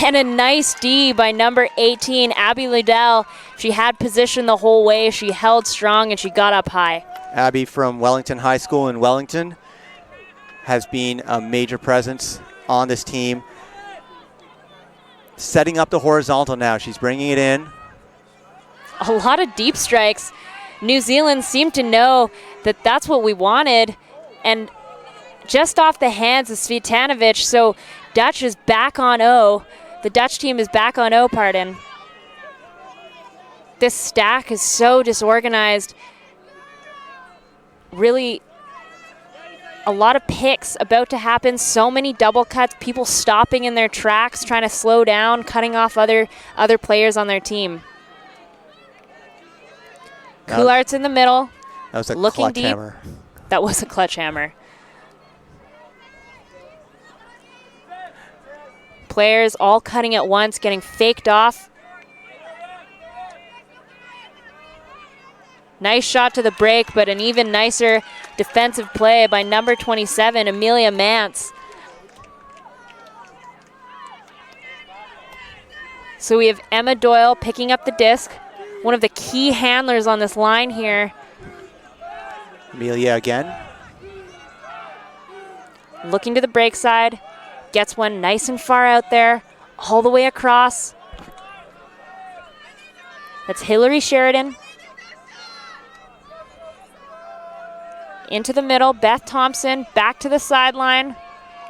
And a nice D by number 18, Abby Liddell. She had position the whole way. She held strong, and she got up high. Abby from Wellington High School in Wellington has been a major presence on this team. Setting up the horizontal now. She's bringing it in. A lot of deep strikes. New Zealand seemed to know that that's what we wanted. And just off the hands of Svitanovic, so Dutch is back on O. The Dutch team is back on O, pardon. This stack is so disorganized. Really a lot of picks about to happen, so many double cuts, people stopping in their tracks, trying to slow down, cutting off other players on their team. Coulart's in the middle. That was a looking clutch deep. hammer. That was a clutch hammer. Players all cutting at once, getting faked off. Nice shot to the break, but an even nicer defensive play by number 27, Amelia Mance. So we have Emma Doyle picking up the disc, one of the key handlers on this line here. Amelia again. Looking to the break side, gets one nice and far out there, all the way across. That's Hillary Sheridan. Into the middle, Beth Thompson back to the sideline.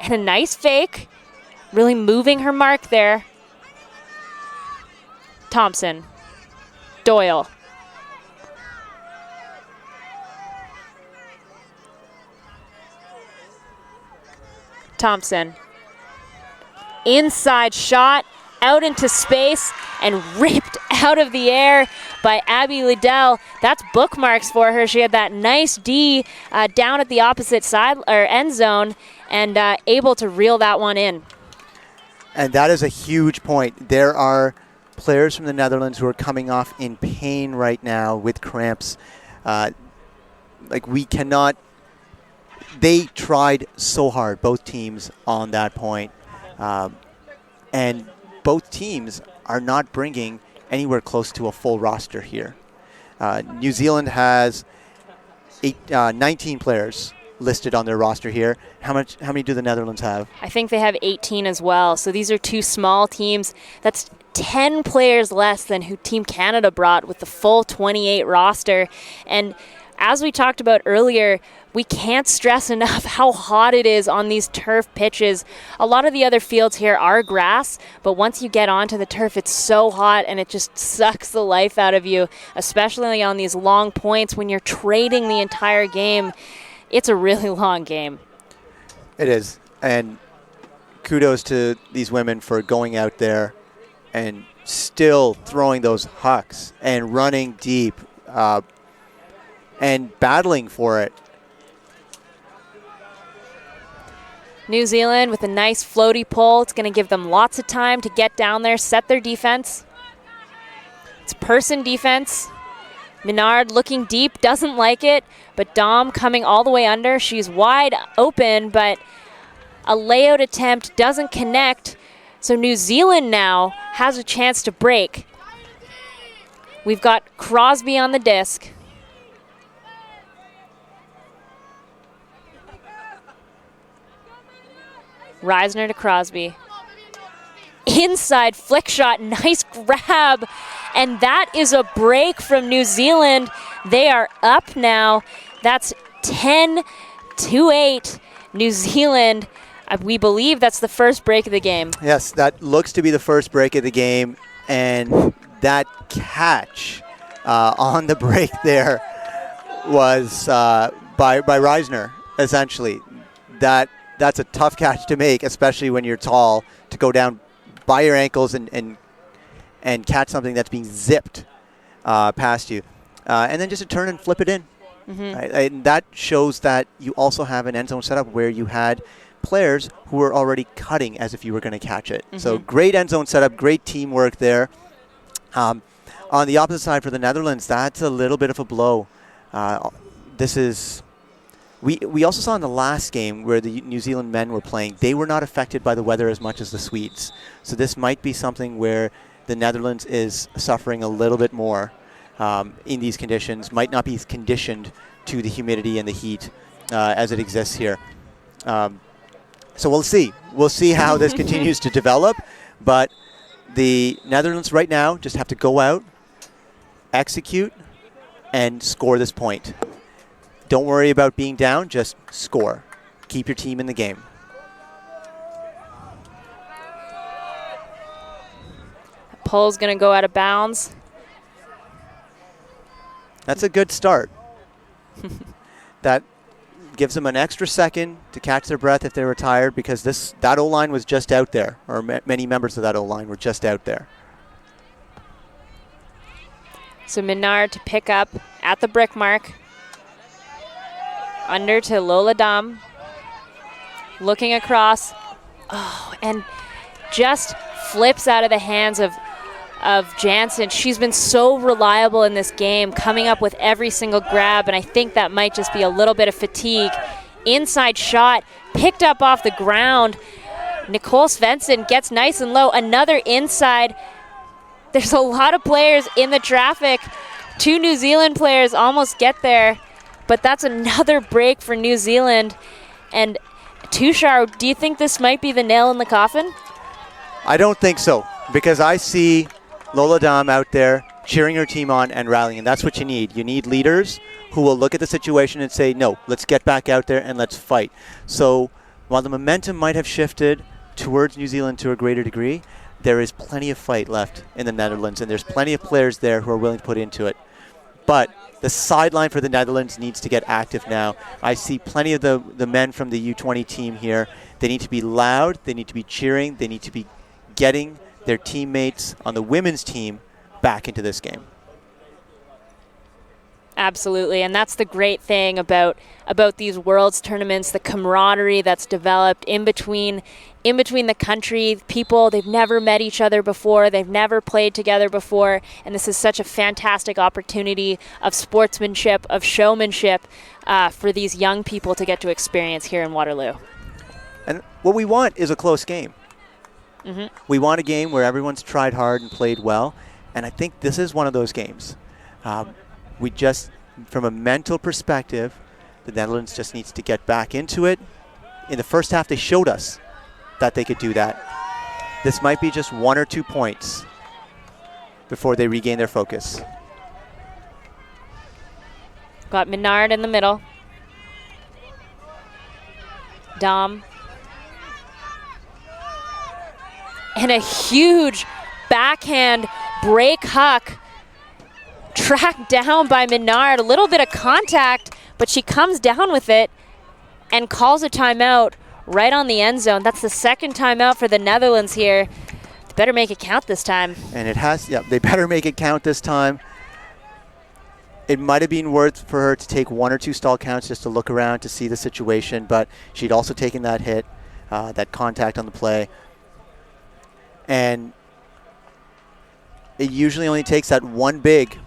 And a nice fake, really moving her mark there. Thompson, Doyle. Thompson. Inside shot, out into space, and ripped out of the air by Abby Liddell. That's bookmarks for her. She had that nice D down at the opposite side or end zone and able to reel that one in. And that is a huge point. There are players from the Netherlands who are coming off in pain right now with cramps. We cannot. They tried so hard, both teams, on that point. And both teams are not bringing anywhere close to a full roster here. New Zealand has 19 players listed on their roster here. How many do the Netherlands have? I think they have 18 as well. So these are two small teams. That's 10 players less than who Team Canada brought with the full 28 roster. And as we talked about earlier, we can't stress enough how hot it is on these turf pitches. A lot of the other fields here are grass, but once you get onto the turf, it's so hot and it just sucks the life out of you, especially on these long points when you're trading the entire game. It's a really long game. It is. And kudos to these women for going out there and still throwing those hucks and running deep and battling for it. New Zealand with a nice floaty pull. It's going to give them lots of time to get down there, set their defense. It's person defense. Menard looking deep, doesn't like it, but Dom coming all the way under. She's wide open, but a layout attempt doesn't connect. So New Zealand now has a chance to break. We've got Crosby on the disc. Reisner to Crosby. Inside flick shot, nice grab. And that is a break from New Zealand. They are up now. That's 10-8. New Zealand, we believe that's the first break of the game. Yes, that looks to be the first break of the game. And that catch on the break there was by Reisner, essentially. That's a tough catch to make, especially when you're tall, to go down by your ankles and catch something that's being zipped past you. And then just to turn and flip it in. Mm-hmm. Right? And that shows that you also have an end zone setup where you had players who were already cutting as if you were going to catch it. Mm-hmm. So great end zone setup, great teamwork there. On the opposite side for the Netherlands, that's a little bit of a blow. This is... We also saw in the last game where the New Zealand men were playing, they were not affected by the weather as much as the Swedes. So this might be something where the Netherlands is suffering a little bit more in these conditions, might not be conditioned to the humidity and the heat as it exists here. So we'll see. We'll see how this continues to develop. But the Netherlands right now just have to go out, execute, and score this point. Don't worry about being down, just score. Keep your team in the game. Pull's going to go out of bounds. That's a good start. That gives them an extra second to catch their breath if they were tired, because that O-line was just out there, or many members of that O-line were just out there. So Menard to pick up at the brick mark. Under to Lola Dam. Looking across. Oh, and just flips out of the hands of Jansen. She's been so reliable in this game, coming up with every single grab, and I think that might just be a little bit of fatigue. Inside shot, picked up off the ground. Nicole Svensson gets nice and low. Another inside. There's a lot of players in the traffic. 2 New Zealand players almost get there. But that's another break for New Zealand. And Tushar, do you think this might be the nail in the coffin? I don't think so, because I see Lola Dam out there cheering her team on and rallying, and that's what you need. You need leaders who will look at the situation and say, no, let's get back out there and let's fight. So while the momentum might have shifted towards New Zealand to a greater degree, there is plenty of fight left in the Netherlands, and there's plenty of players there who are willing to put into it. But the sideline for the Netherlands needs to get active now. I see plenty of the men from the U20 team here. They need to be loud. They need to be cheering. They need to be getting their teammates on the women's team back into this game. Absolutely, and that's the great thing about these Worlds tournaments, the camaraderie that's developed in between the country. People, they've never met each other before, they've never played together before, and this is such a fantastic opportunity of sportsmanship, of showmanship for these young people to get to experience here in Waterloo. And what we want is a close game. Mm-hmm. We want a game where everyone's tried hard and played well, and I think this is one of those games. We just, from a mental perspective, the Netherlands just needs to get back into it. In the first half, they showed us that they could do that. This might be just 1 or 2 points before they regain their focus. Got Menard in the middle. Dom. And a huge backhand break huck. Tracked down by Menard. A little bit of contact, but she comes down with it and calls a timeout right on the end zone. That's the second timeout for the Netherlands here. They better make it count this time. And it has, yeah, they better make it count this time. It might have been worth for her to take 1 or 2 stall counts just to look around to see the situation, but she'd also taken that hit, that contact on the play. And it usually only takes that one big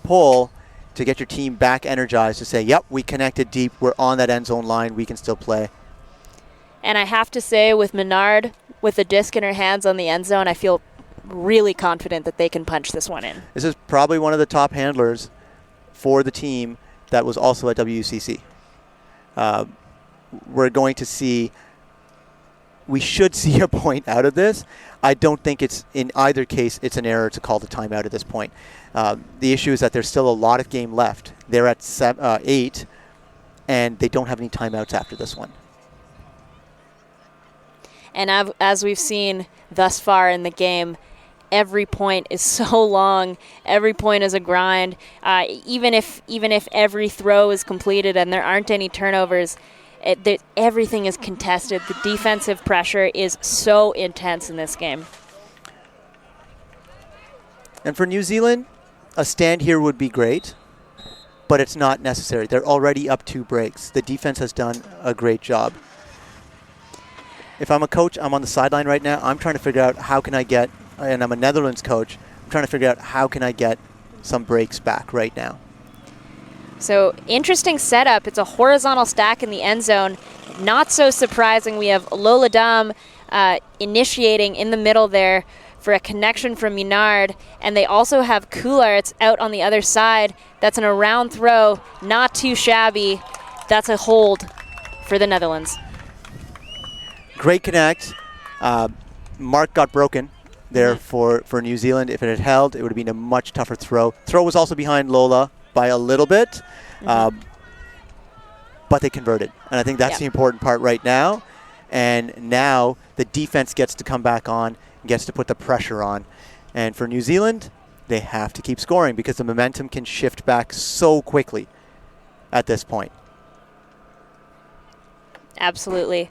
pull to get your team back energized to say, yep, we connected deep, we're on that end zone line, we can still play. And I have to say, with Menard, with the disc in her hands on the end zone, I feel really confident that they can punch this one in. This is probably one of the top handlers for the team that was also at WCC. We're going to see, we should see a point out of this. I don't think it's, in either case, it's an error to call the timeout at this point. The issue is that there's still a lot of game left. They're at 8, and they don't have any timeouts after this one. And as we've seen thus far in the game, every point is so long. Every point is a grind. Even if every throw is completed and there aren't any turnovers, everything is contested. The defensive pressure is so intense in this game. And for New Zealand, a stand here would be great, but it's not necessary. They're already up 2 breaks. The defense has done a great job. If I'm a coach, I'm on the sideline right now. I'm trying to figure out how can I get, and I'm a Netherlands coach, I'm trying to figure out how can I get some breaks back right now. So interesting setup. It's a horizontal stack in the end zone. Not so surprising. We have Lola Dam initiating in the middle there for a connection from Menard. And they also have Coularts out on the other side. That's an around throw. Not too shabby. That's a hold for the Netherlands. Great connect. Mark got broken there for New Zealand. If it had held, it would have been a much tougher throw. Throw was also behind Lola by a little bit, but they converted. And I think that's the important part right now. And now the defense gets to come back on, gets to put the pressure on. And for New Zealand, they have to keep scoring because the momentum can shift back so quickly at this point. Absolutely.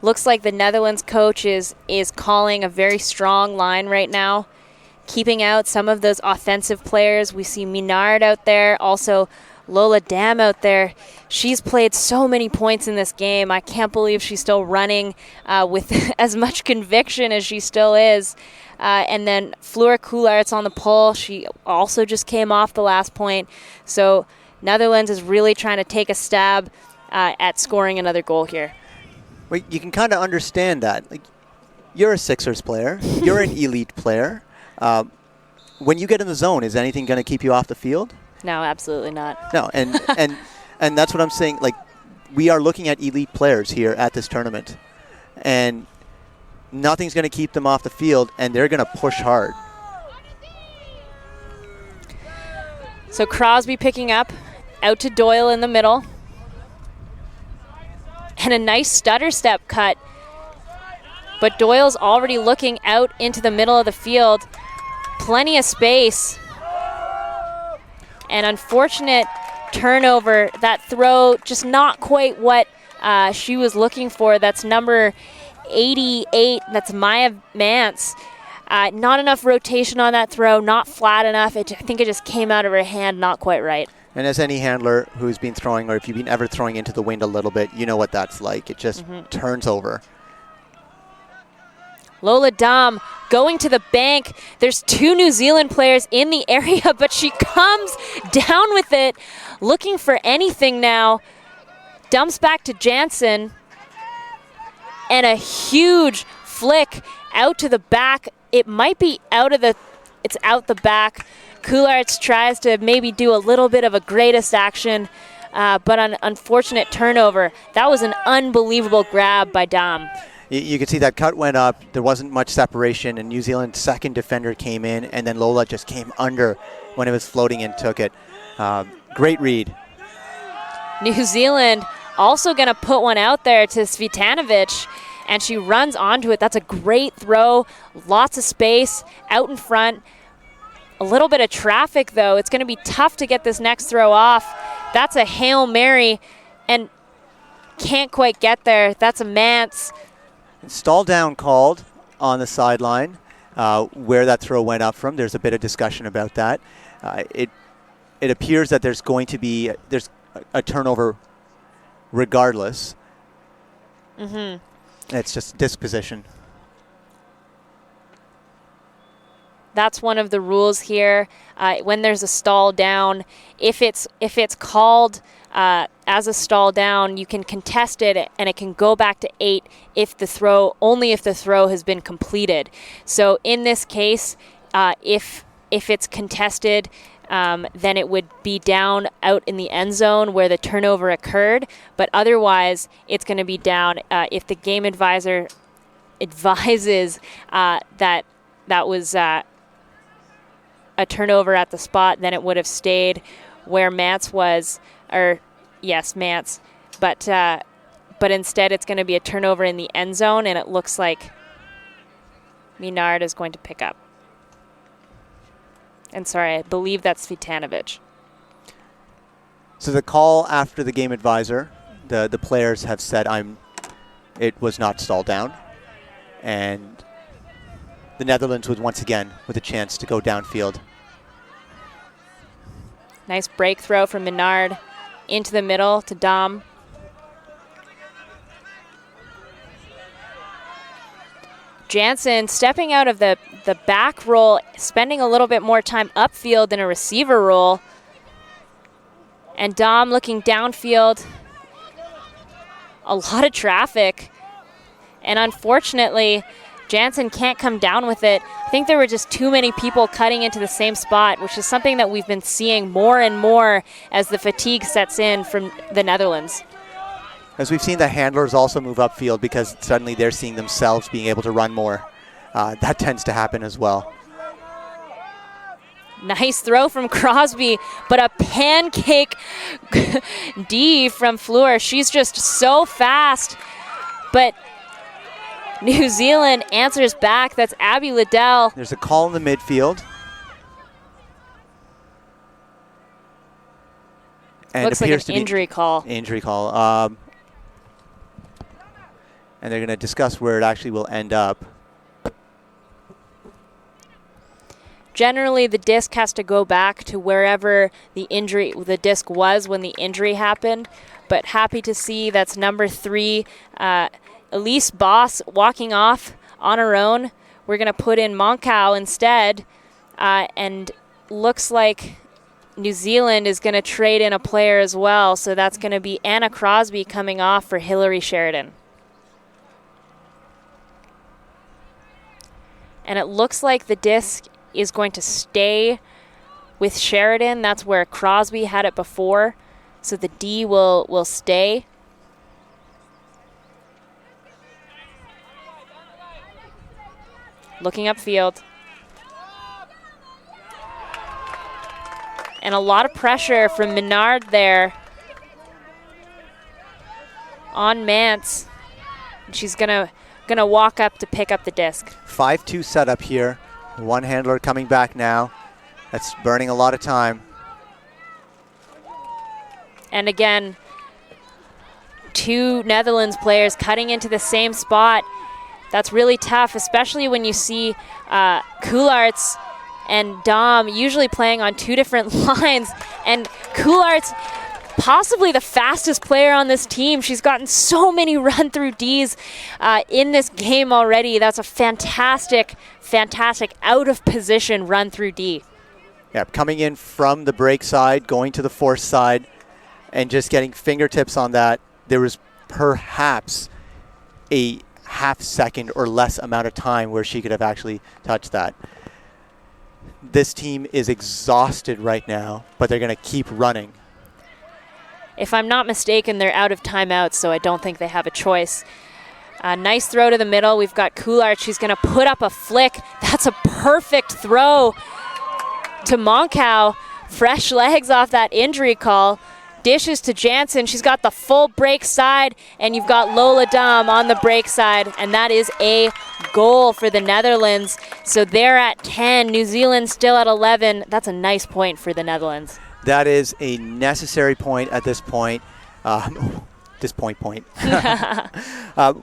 Looks like the Netherlands coach is calling a very strong line right now, keeping out some of those offensive players. We see Menard out there, also Lola Dam out there. She's played so many points in this game. I can't believe she's still running with as much conviction as she still is. And then Fleur Coulart's on the pull. She also just came off the last point. So Netherlands is really trying to take a stab at scoring another goal here. Well, you can kind of understand that. Like, you're a Sixers player. You're an elite player. When you get in the zone, is anything going to keep you off the field? No, absolutely not. No, and that's what I'm saying. Like, we are looking at elite players here at this tournament, and nothing's going to keep them off the field, and they're going to push hard. So Crosby picking up, out to Doyle in the middle. And a nice stutter step cut. But Doyle's already looking out into the middle of the field. Plenty of space. An unfortunate turnover. That throw just not quite what she was looking for. That's number 88. That's Maya Mance. Not enough rotation on that throw, not flat enough. I think it just came out of her hand not quite right. And as any handler who's been throwing, or if you've been ever throwing into the wind a little bit, you know what that's like. It just turns over. Lola Dam going to the bank. There's 2 New Zealand players in the area, but she comes down with it, looking for anything now. Dumps back to Jansen. And a huge flick out to the back. It might be it's out the back. Coularts tries to maybe do a little bit of a greatest action, but an unfortunate turnover. That was an unbelievable grab by Dam. You could see that cut went up. There wasn't much separation, and New Zealand's second defender came in, and then Lola just came under when it was floating and took it. Great read. New Zealand also going to put one out there to Svitanovic, and she runs onto it. That's a great throw. Lots of space out in front. A little bit of traffic, though. It's going to be tough to get this next throw off. That's a Hail Mary, and can't quite get there. That's a Mance. Stall down called on the sideline where that throw went up from. There's a bit of discussion about that. It appears that there's a turnover regardless. It's just disposition. That's one of the rules here. When there's a stall down, if it's called as a stall down, you can contest it and it can go back to 8 if the throw has been completed. So in this case, if it's contested, then it would be down out in the end zone where the turnover occurred. But otherwise, it's going to be down if the game advisor advises that was a turnover at the spot, then it would have stayed where Mance was, Mance. But instead, it's going to be a turnover in the end zone, and it looks like Minard is going to pick up. And sorry, I believe that's Svitanovic. So the call after the game advisor, the players have said it was not stalled down, and the Netherlands would once again with a chance to go downfield. Nice break throw from Minard into the middle to Dam. Jansen stepping out of the back roll, spending a little bit more time upfield in a receiver role. And Dam looking downfield. A lot of traffic. And unfortunately, Jansen can't come down with it. I think there were just too many people cutting into the same spot, which is something that we've been seeing more and more as the fatigue sets in from the Netherlands. As we've seen the handlers also move upfield because suddenly they're seeing themselves being able to run more. That tends to happen as well. Nice throw from Crosby, but a pancake D from Fleur. She's just so fast. But New Zealand answers back. That's Abby Liddell. There's a call in the midfield. And looks like an injury call. Injury call. And they're going to discuss where it actually will end up. Generally, the disc has to go back to wherever the disc was when the injury happened. But happy to see that's number 3, Elise Boss walking off on her own. We're going to put in Monkow instead. And looks like New Zealand is going to trade in a player as well. So that's going to be Anna Crosby coming off for Hillary Sheridan. And it looks like the disc is going to stay with Sheridan. That's where Crosby had it before. So the D will stay. Looking upfield. And a lot of pressure from Minard there on Mance. She's gonna walk up to pick up the disc. 5-2 setup here. One handler coming back now. That's burning a lot of time. And again, 2 Netherlands players cutting into the same spot. That's really tough, especially when you see Coulart's and Dom usually playing on two different lines. And Coulart's possibly the fastest player on this team. She's gotten so many run-through Ds in this game already. That's a fantastic out-of-position run-through D. Yeah, coming in from the break side, going to the force side, and just getting fingertips on that. There was perhaps a half second or less amount of time where she could have actually touched that. This team is exhausted right now, but they're going to keep running. If I'm not mistaken, they're out of timeouts, so I don't think they have a choice. Nice throw to the middle. We've got Coulart. She's going to put up a flick. That's a perfect throw to Monkow. Fresh legs off that injury call. Dishes to Jansen. She's got the full break side, and you've got Lola Dom on the break side, and that is a goal for the Netherlands. So they're at 10. New Zealand still at 11. That's a nice point for the Netherlands. That is a necessary point at this point.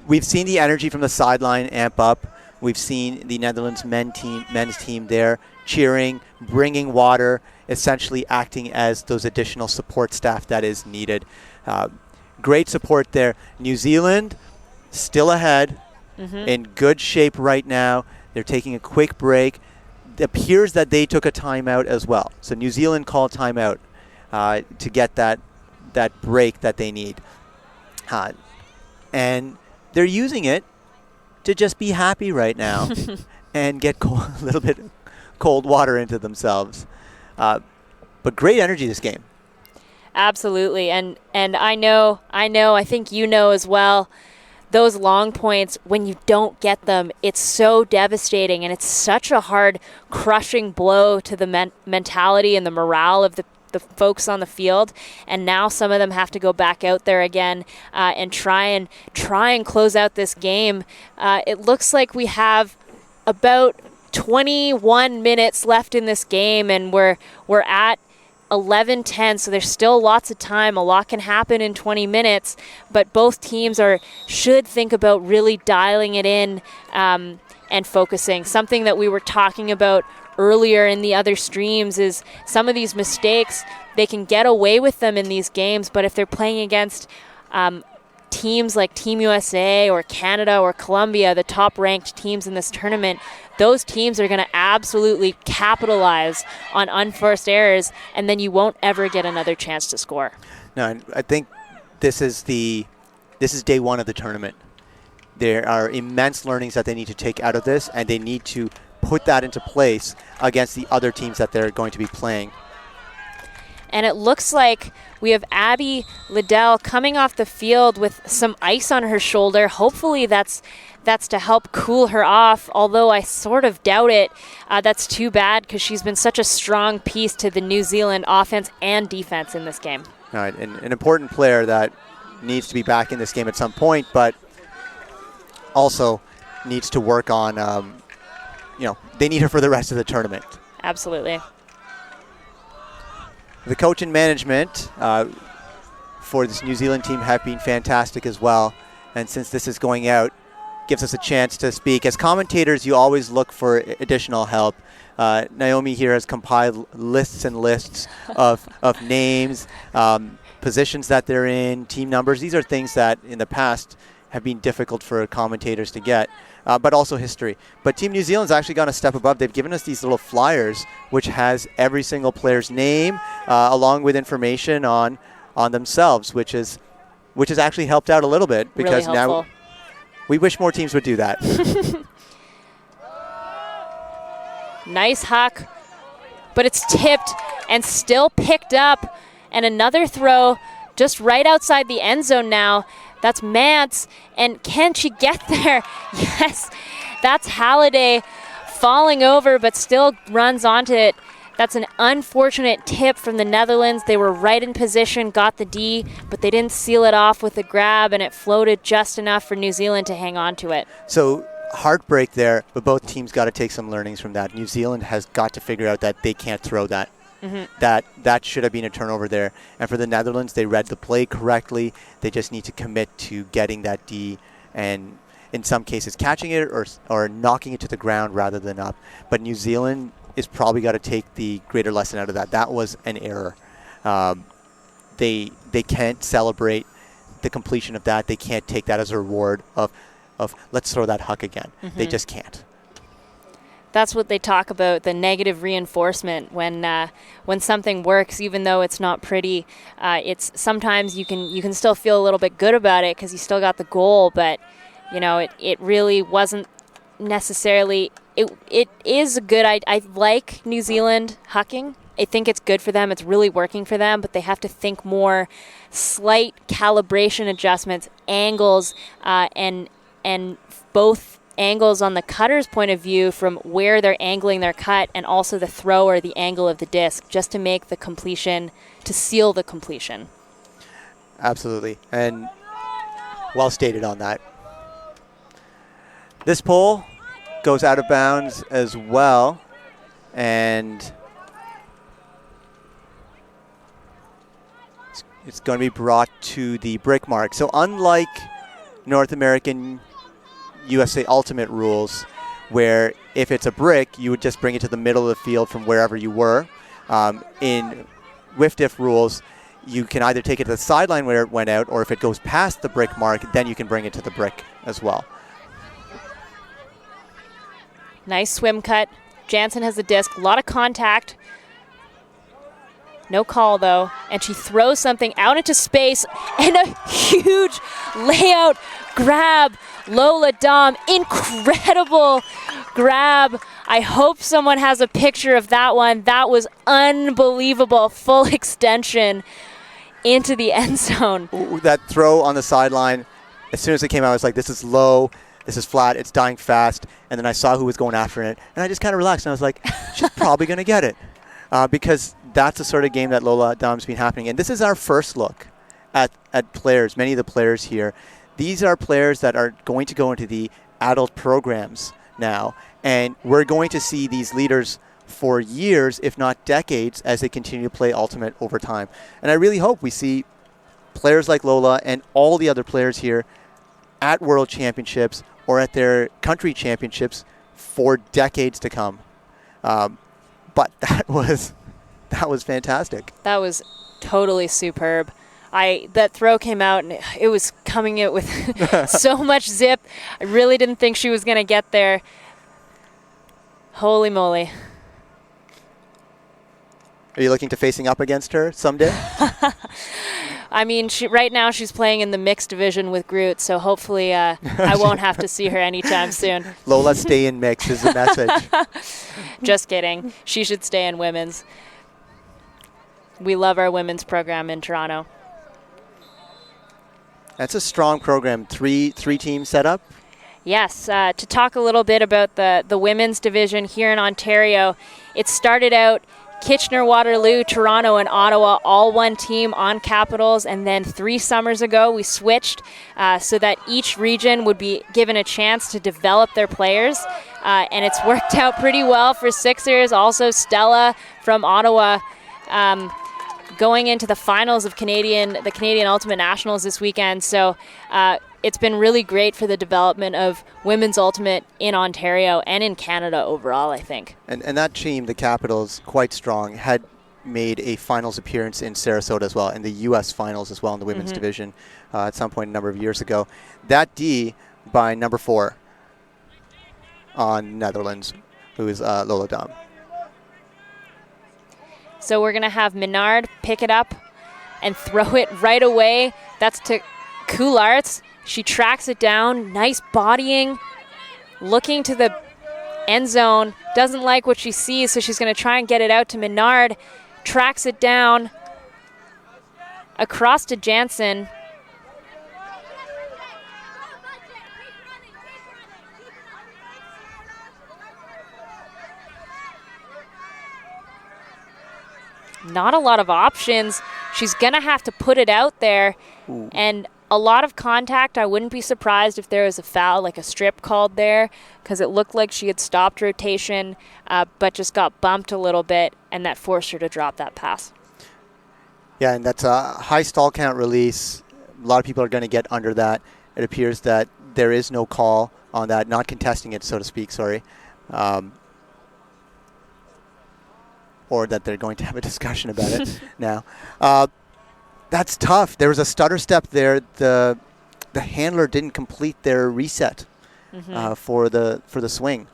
We've seen the energy from the sideline amp up. We've seen the Netherlands men's team there cheering, bringing water, essentially acting as those additional support staff that is needed. Great support there. New Zealand still ahead, in good shape right now. They're taking a quick break. It appears that they took a timeout as well. So New Zealand called timeout to get that break that they need. And they're using it to just be happy right now and get a little bit cold water into themselves. But great energy this game. Absolutely. And I know, I think you know as well, those long points, when you don't get them, it's so devastating, and it's such a hard, crushing blow to the mentality and the morale of the folks on the field. And now some of them have to go back out there again and try and close out this game. It looks like we have about 21 minutes left in this game, and we're at 11-10, so there's still lots of time. A lot can happen in 20 minutes, but both teams should think about really dialing it in and focusing. Something that we were talking about earlier in the other streams is some of these mistakes, they can get away with them in these games, but if they're playing against teams like Team USA or Canada or Colombia, the top-ranked teams in this tournament, those teams are going to absolutely capitalize on unforced errors, and then you won't ever get another chance to score. No, I think this is day one of the tournament. There are immense learnings that they need to take out of this, and they need to put that into place against the other teams that they're going to be playing. And it looks like we have Abby Liddell coming off the field with some ice on her shoulder. Hopefully that's to help cool her off, although I sort of doubt it. That's too bad because she's been such a strong piece to the New Zealand offense and defense in this game. All right, an important player that needs to be back in this game at some point, but also needs to work on, they need her for the rest of the tournament. Absolutely. The coach and management for this New Zealand team have been fantastic as well. And since this is going out, gives us a chance to speak. As commentators, you always look for additional help. Naomi here has compiled lists and lists of names, positions that they're in, team numbers. These are things that in the past have been difficult for commentators to get, but also history. But Team New Zealand's actually gone a step above. They've given us these little flyers, which has every single player's name, along with information on themselves, which has actually helped out a little bit, because really helpful. Now we wish more teams would do that. Nice huck, but it's tipped and still picked up. And another throw just right outside the end zone now. That's Mance, and can she get there? Yes, that's Halliday falling over, but still runs onto it. That's an unfortunate tip from the Netherlands. They were right in position, got the D, but they didn't seal it off with the grab, and it floated just enough for New Zealand to hang on to it. So heartbreak there, but both teams got to take some learnings from that. New Zealand has got to figure out that they can't throw that. That should have been a turnover there. And for the Netherlands, they read the play correctly. They just need to commit to getting that D and in some cases catching it or knocking it to the ground rather than up. But New Zealand is probably got to take the greater lesson out of that. That was an error. They can't celebrate the completion of that. They can't take that as a reward of let's throw that huck again. They just can't. That's what they talk about, the negative reinforcement. When something works, even though it's not pretty, it's sometimes you can still feel a little bit good about it because you still got the goal, but it really wasn't necessarily. It is a good. I like New Zealand hucking. I think it's good for them. It's really working for them, but they have to think more slight calibration adjustments, angles, and both angles on the cutter's point of view from where they're angling their cut and also the throw or the angle of the disc just to make the completion, to seal the completion. Absolutely. And well stated on that. This pole goes out of bounds as well. And it's going to be brought to the brick mark. So unlike North American USA Ultimate rules, where if it's a brick, you would just bring it to the middle of the field from wherever you were. In WIFDIF rules, you can either take it to the sideline where it went out, or if it goes past the brick mark, then you can bring it to the brick as well. Nice swim cut. Jansen has the disc. A lot of contact. No call, though. And she throws something out into space, and a huge layout grab. Lola Dom, incredible grab. I hope someone has a picture of that one. That was unbelievable. Full extension into the end zone. That throw on the sideline, as soon as it came out, I was like, this is low, this is flat, it's dying fast. And then I saw who was going after it, and I just kind of relaxed, and I was like, she's probably going to get it. Because that's the sort of game that Lola Dom's been happening. And this is our first look at players, many of the players here. These are players that are going to go into the adult programs now, and we're going to see these leaders for years, if not decades, as they continue to play Ultimate over time. And I really hope we see players like Lola and all the other players here at World Championships or at their country championships for decades to come. But that was fantastic. That was totally superb. That throw came out, and it was coming in with so much zip. I really didn't think she was going to get there. Holy moly. Are you looking to facing up against her someday? I mean, right now she's playing in the mixed division with Groot, so hopefully I won't have to see her anytime soon. Lola, stay in mixed is the message. Just kidding. She should stay in women's. We love our women's program in Toronto. That's a strong program. Three-team setup? Yes. To talk a little bit about the women's division here in Ontario, it started out Kitchener, Waterloo, Toronto, and Ottawa, all one team on Capitals. And then 3 summers ago, we switched so that each region would be given a chance to develop their players. And it's worked out pretty well for Sixers. Also, Stella from Ottawa going into the finals of the Canadian Ultimate Nationals this weekend. So it's been really great for the development of women's ultimate in Ontario and in Canada overall, I think. And that team, the Capitals, quite strong, had made a finals appearance in Sarasota as well, in the U.S. finals as well in the women's division at some point a number of years ago. That D by number 4 on Netherlands, who is Lola Dom. So we're going to have Menard pick it up and throw it right away. That's to Coulartz. She tracks it down. Nice bodying. Looking to the end zone. Doesn't like what she sees, so she's going to try and get it out to Menard. Tracks it down. Across to Jansen. Not a lot of options. She's going to have to put it out there. Ooh. And a lot of contact. I wouldn't be surprised if there was a foul, like a strip called there, because it looked like she had stopped rotation, but just got bumped a little bit, and that forced her to drop that pass. Yeah, and that's a high stall count release. A lot of people are going to get under that. It appears that there is no call on that, not contesting it, so to speak, sorry. Or that they're going to have a discussion about it now. That's tough. There was a stutter step there. The handler didn't complete their reset for the swing.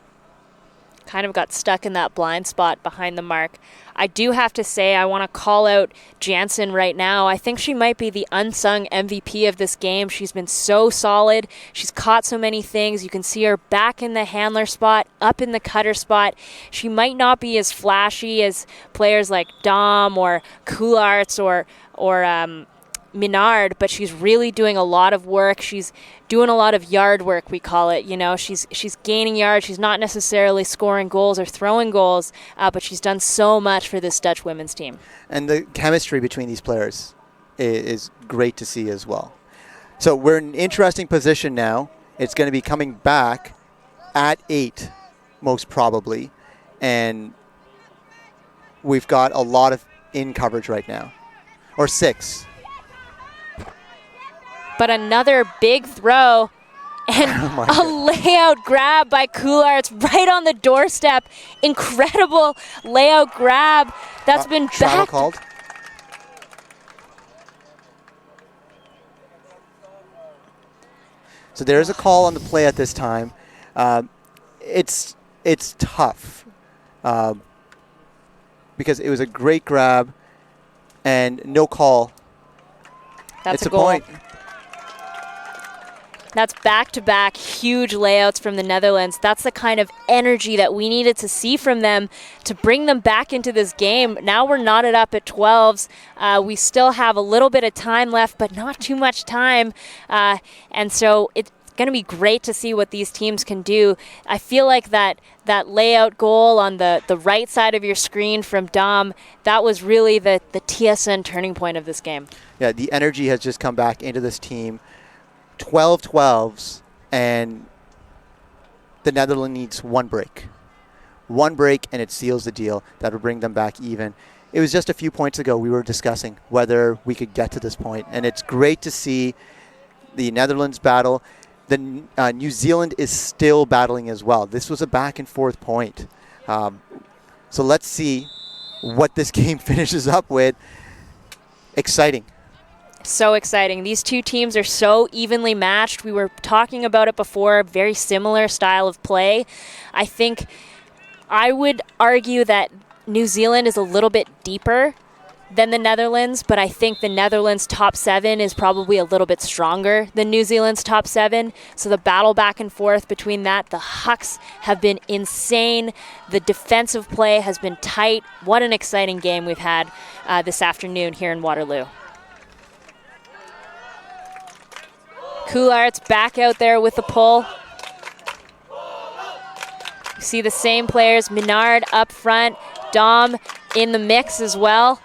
Kind of got stuck in that blind spot behind the mark. I do have to say, I want to call out Jansen right now. I think she might be the unsung MVP of this game. She's been so solid. She's caught so many things. You can see her back in the handler spot, up in the cutter spot. She might not be as flashy as players like Dom or Coularts or Menard, but she's really doing a lot of work. She's doing a lot of yard work, we call it. She's gaining yards. She's not necessarily scoring goals or throwing goals, but she's done so much for this Dutch women's team. And the chemistry between these players is great to see as well. So we're in an interesting position now. It's going to be coming back at 8, most probably, and we've got a lot of in coverage right now, or 6. But another big throw and a layout grab by Coularts right on the doorstep. Incredible layout grab. That's been back. Called. So there's a call on the play at this time. It's tough because it was a great grab and no call. That's a goal. Point. That's back-to-back huge layouts from the Netherlands. That's the kind of energy that we needed to see from them to bring them back into this game. Now we're knotted up at 12s. We still have a little bit of time left, but not too much time. And so it's going to be great to see what these teams can do. I feel like that layout goal on the right side of your screen from Dom, that was really the TSN turning point of this game. Yeah, the energy has just come back into this team. 12 12s, and the Netherlands needs one break. One break, and it seals the deal. That will bring them back even. It was just a few points ago we were discussing whether we could get to this point, and it's great to see the Netherlands battle. The New Zealand is still battling as well. This was a back-and-forth point. So let's see what this game finishes up with. Exciting. So exciting. These two teams are so evenly matched. We were talking about it before, very similar style of play. I think I would argue that New Zealand is a little bit deeper than the Netherlands, but I think the Netherlands' top 7 is probably a little bit stronger than New Zealand's top 7. So the battle back and forth between that, the Hucks have been insane. The defensive play has been tight. What an exciting game we've had this afternoon here in Waterloo. Coulart's back out there with the pull. You see the same players, Menard up front, Dom in the mix as well.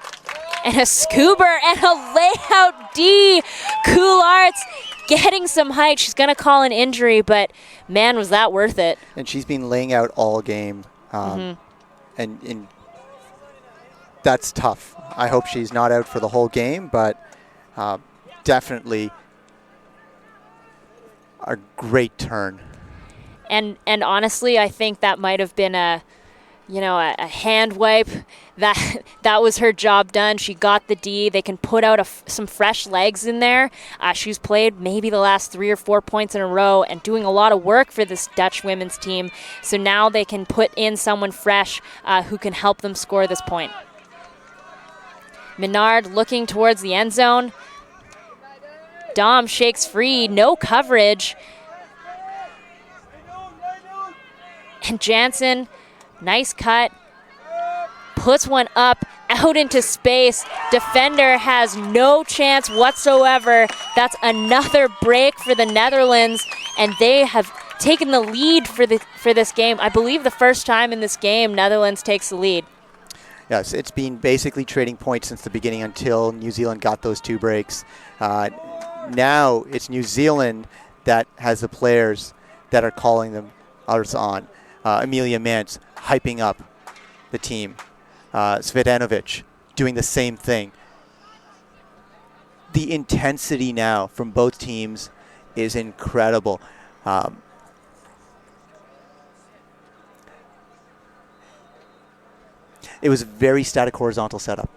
And a scoober and a layout D. Coulart's getting some height. She's going to call an injury, but man, was that worth it. And she's been laying out all game. And that's tough. I hope she's not out for the whole game, but definitely a great turn. And honestly, I think that might have been a hand wipe. That was her job done. She got the D. They can put out some fresh legs in there. She's played maybe the last 3 or 4 points in a row and doing a lot of work for this Dutch women's team. So now they can put in someone fresh who can help them score this point. Menard looking towards the end zone. Dom shakes free, no coverage. And Jansen, nice cut, puts one up, out into space. Defender has no chance whatsoever. That's another break for the Netherlands, and they have taken the lead for this game. I believe the first time in this game, Netherlands takes the lead. Yes, it's been basically trading points since the beginning until New Zealand got those 2 breaks. Now it's New Zealand that has the players that are calling them others on. Amelia Mance hyping up the team. Svedanovic doing the same thing. The intensity now from both teams is incredible. It was a very static horizontal setup.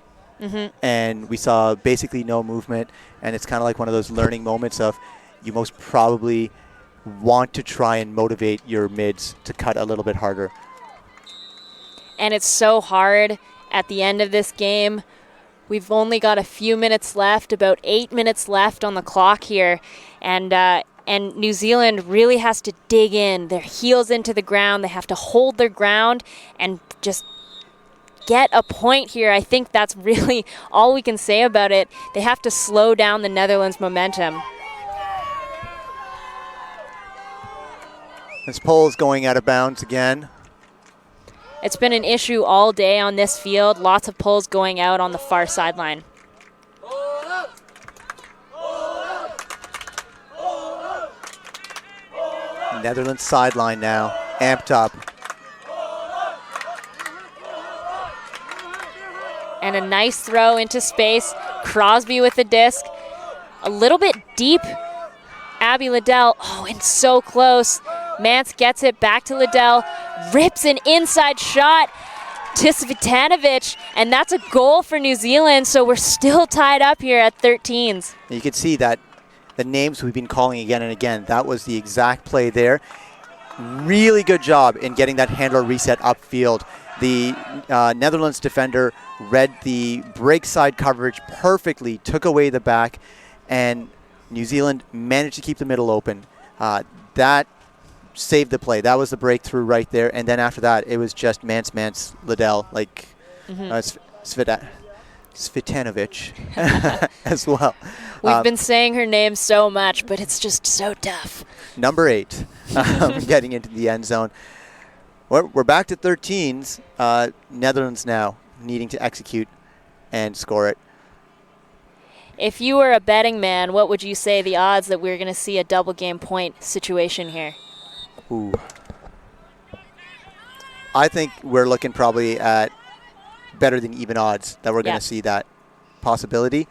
And we saw basically no movement, and it's kind of like one of those learning moments of you most probably want to try and motivate your mids to cut a little bit harder. And it's so hard at the end of this game. We've only got a few minutes left, about 8 minutes left on the clock here, and New Zealand really has to dig in, their heels into the ground. They have to hold their ground and just get a point here. I think that's really all we can say about it. They have to slow down the Netherlands' momentum. This pole is going out of bounds again. It's been an issue all day on this field. Lots of poles going out on the far sideline. Netherlands sideline now, amped up. And a nice throw into space. Crosby with the disc. A little bit deep. Abby Liddell, oh, and so close. Mance gets it back to Liddell. Rips an inside shot to Svitanovic, and that's a goal for New Zealand, so we're still tied up here at 13s. You can see that the names we've been calling again and again, that was the exact play there. Really good job in getting that handler reset upfield. The Netherlands defender read the break side coverage perfectly, took away the back, and New Zealand managed to keep the middle open. That saved the play. That was the breakthrough right there. And then after that, it was just Mance, Liddell, like Svitanovic as well. We've been saying her name so much, but it's just so tough. Number 8, getting into the end zone. We're back to 13s. Netherlands now needing to execute and score it. If you were a betting man, what would you say the odds that we're going to see a double game point situation here? Ooh. I think we're looking probably at better than even odds that we're going to see that possibility.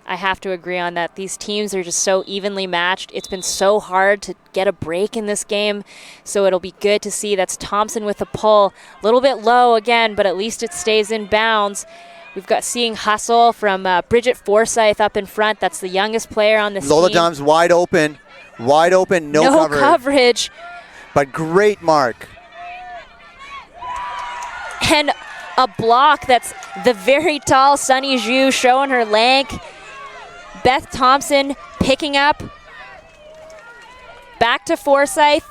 I have to agree on that. These teams are just so evenly matched. It's been so hard to get a break in this game, so it'll be good to see. That's Thompson with a pull. A little bit low again, but at least it stays in bounds. We've got seeing hustle from Bridget Forsyth up in front. That's the youngest player on this Lola team. Dom's wide open, no coverage. But great mark. And a block that's the very tall Sunny Zhu showing her length. Beth Thompson picking up. Back to Forsyth.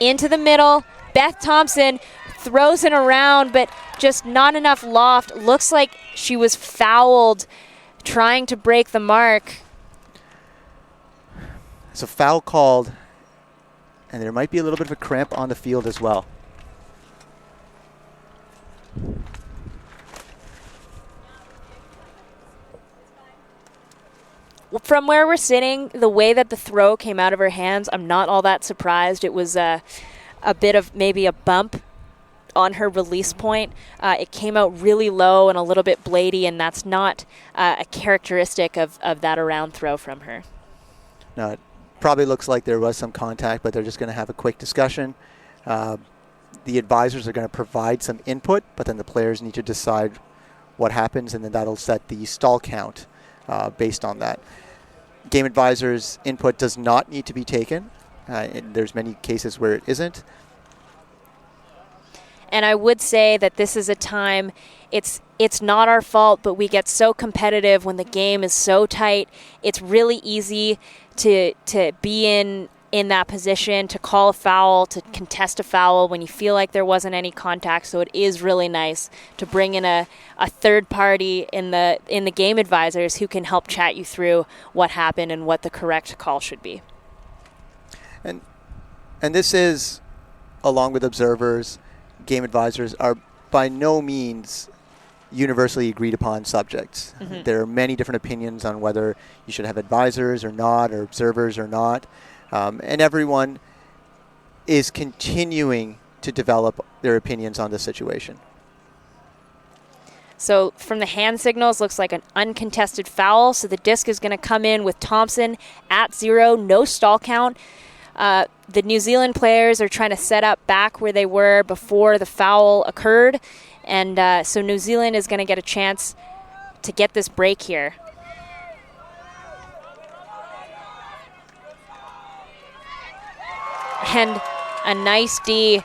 Into the middle. Beth Thompson throws it around, but just not enough loft. Looks like she was fouled trying to break the mark. So foul called, and there might be a little bit of a cramp on the field as well. From where we're sitting, the way that the throw came out of her hands, I'm not all that surprised. It was a bit of maybe a bump on her release point. It came out really low and a little bit bladey, and that's not a characteristic of that around throw from her. No, it probably looks like there was some contact, but they're just going to have a quick discussion. The advisors are going to provide some input, but then the players need to decide what happens, and then that'll set the stall count based on that. Game advisors' input does not need to be taken. There's many cases where it isn't. And I would say that this is a time, it's not our fault, but we get so competitive when the game is so tight. It's really easy to be in that position, to call a foul, to contest a foul when you feel like there wasn't any contact. So it is really nice to bring in a third party in the game advisors who can help chat you through what happened and what the correct call should be. And this is, along with observers, game advisors, are by no means universally agreed upon subjects. Mm-hmm. There are many different opinions on whether you should have advisors or not, or observers or not. And everyone is continuing to develop their opinions on this situation. So from the hand signals, looks like an uncontested foul. So the disc is going to come in with Thompson at 0, no stall count. The New Zealand players are trying to set up back where they were before the foul occurred. And so New Zealand is going to get a chance to get this break here. And a nice D.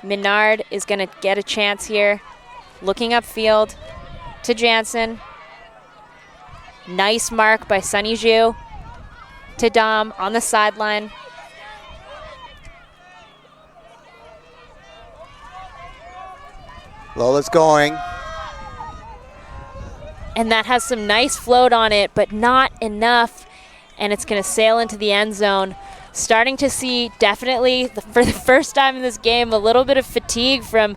Menard is going to get a chance here. Looking upfield to Jansen. Nice mark by Sunny Zhu to Dom on the sideline. Lola's going. And that has some nice float on it, but not enough. And it's going to sail into the end zone. Starting to see definitely, for the first time in this game, a little bit of fatigue from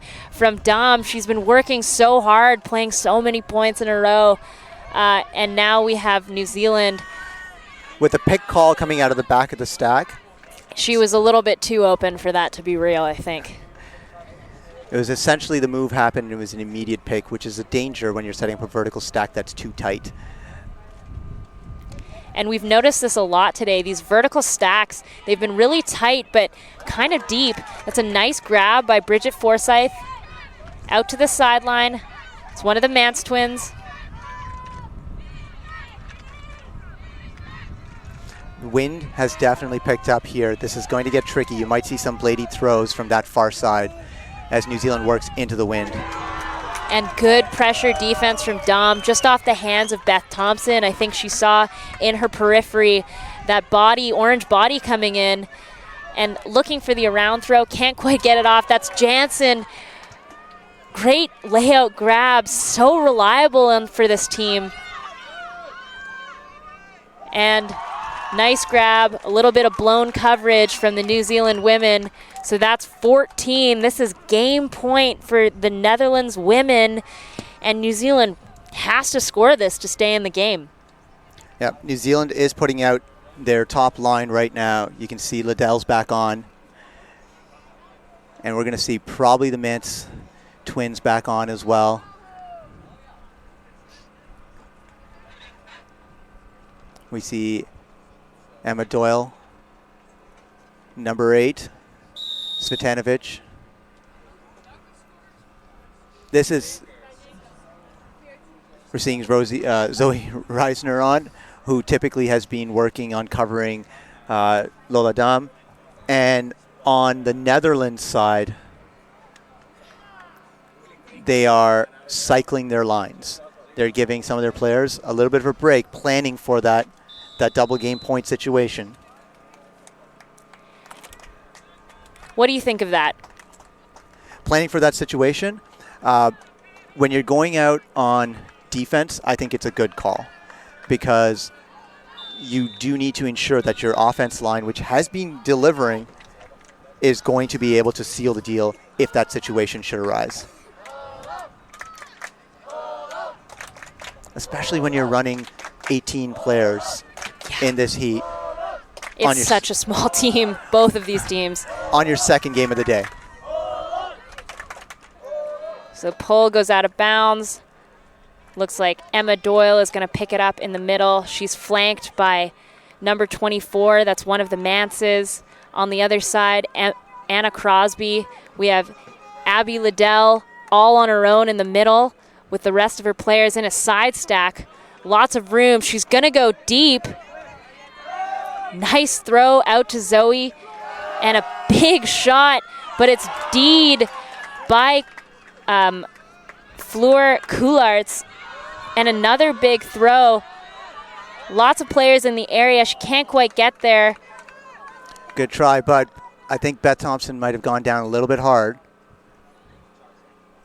Dom. She's been working so hard, playing so many points in a row. And now we have New Zealand. With a pick call coming out of the back of the stack. She was a little bit too open for that to be real, I think. It was essentially the move happened, and it was an immediate pick, which is a danger when you're setting up a vertical stack that's too tight. And we've noticed this a lot today. These vertical stacks, they've been really tight, but kind of deep. That's a nice grab by Bridget Forsyth. Out to the sideline. It's one of the Mance twins. The wind has definitely picked up here. This is going to get tricky. You might see some bladey throws from that far side as New Zealand works into the wind. And good pressure defense from Dom, just off the hands of Beth Thompson. I think she saw in her periphery that body, orange body coming in and looking for the around throw. Can't quite get it off. That's Jansen. Great layout grab. So reliable for this team. And nice grab. A little bit of blown coverage from the New Zealand women. So that's 14. This is game point for the Netherlands women, and New Zealand has to score this to stay in the game. Yep, New Zealand is putting out their top line right now. You can see Liddell's back on, and we're going to see probably the Mance twins back on as well. We see Emma Doyle, number 8. Svetanovich. We're seeing Zoe Reisner on, who typically has been working on covering Lola Dam. And on the Netherlands side, they are cycling their lines. They're giving some of their players a little bit of a break, planning for that double game point situation. What do you think of that? Planning for that situation, when you're going out on defense, I think it's a good call because you do need to ensure that your offense line, which has been delivering, is going to be able to seal the deal if that situation should arise. Especially when you're running 18 players in this heat. It's such a small team, both of these teams. On your second game of the day. So pull goes out of bounds. Looks like Emma Doyle is going to pick it up in the middle. She's flanked by number 24. That's one of the Mances. On the other side, Anna Crosby. We have Abby Liddell all on her own in the middle with the rest of her players in a side stack. Lots of room. She's going to go deep. Nice throw out to Zoe and a big shot, but it's Deed by Fleur Coularts and another big throw. Lots of players in the area. She can't quite get there. Good try, but I think Beth Thompson might have gone down a little bit hard.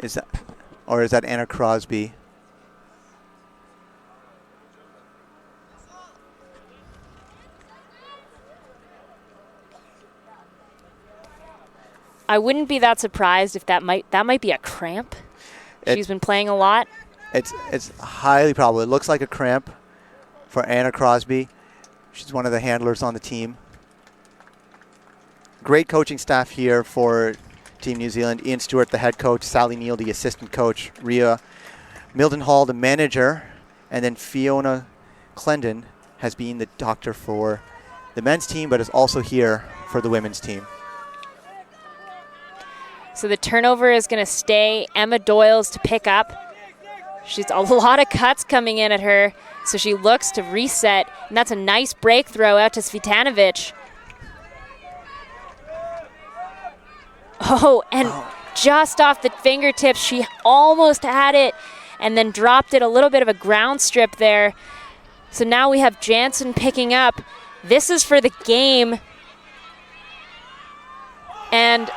Is that Anna Crosby? I wouldn't be that surprised if that might be a cramp. She's been playing a lot. It's highly probable. It looks like a cramp for Anna Crosby. She's one of the handlers on the team. Great coaching staff here for Team New Zealand. Ian Stewart, the head coach. Sally Neal, the assistant coach. Rhea Mildenhall, the manager. And then Fiona Clendon has been the doctor for the men's team, but is also here for the women's team. So the turnover is going to stay Emma Doyle's to pick up. She's a lot of cuts coming in at her, so she looks to reset, and that's a nice break throw out to Svitanovic. Oh, and just off the fingertips, she almost had it and then dropped it. A little bit of a ground strip there. So now we have Jansen picking up. This is for the game. And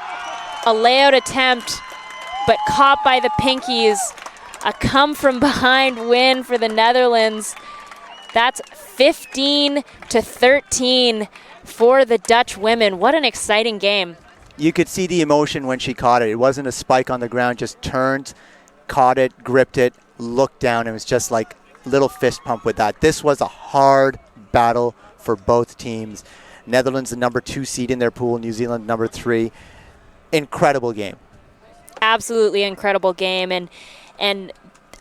a layout attempt, but caught by the Pinkies. A come-from-behind win for the Netherlands. That's 15-13 for the Dutch women. What an exciting game. You could see the emotion when she caught it. It wasn't a spike on the ground, just turned, caught it, gripped it, looked down. It was just like little fist pump with that. This was a hard battle for both teams. Netherlands, the number 2 seed in their pool. New Zealand, number 3. Incredible game. Absolutely incredible game. And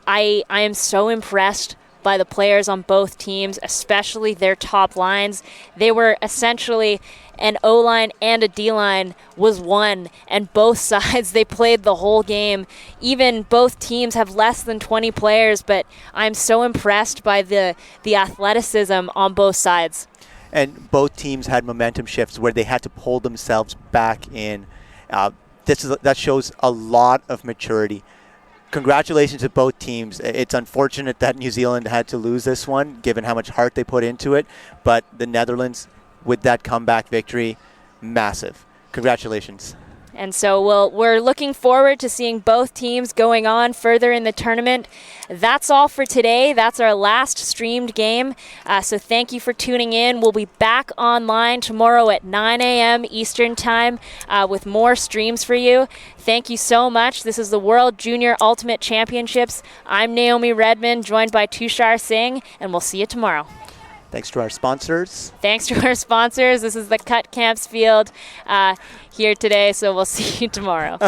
I am so impressed by the players on both teams, especially their top lines. They were essentially an O-line and a D-line was one, and both sides, they played the whole game. Even both teams have less than 20 players, but I'm so impressed by the athleticism on both sides. And both teams had momentum shifts where they had to pull themselves back in. That shows a lot of maturity. Congratulations to both teams. It's unfortunate that New Zealand had to lose this one, given how much heart they put into it. But the Netherlands, with that comeback victory, massive. Congratulations. And so we're looking forward to seeing both teams going on further in the tournament. That's all for today. That's our last streamed game. So thank you for tuning in. We'll be back online tomorrow at 9 a.m. Eastern Time with more streams for you. Thank you so much. This is the World Junior Ultimate Championships. I'm Naomi Redmond, joined by Tushar Singh, and we'll see you tomorrow. Thanks to our sponsors. Thanks to our sponsors. This is the Cut Camps Field here today, so we'll see you tomorrow.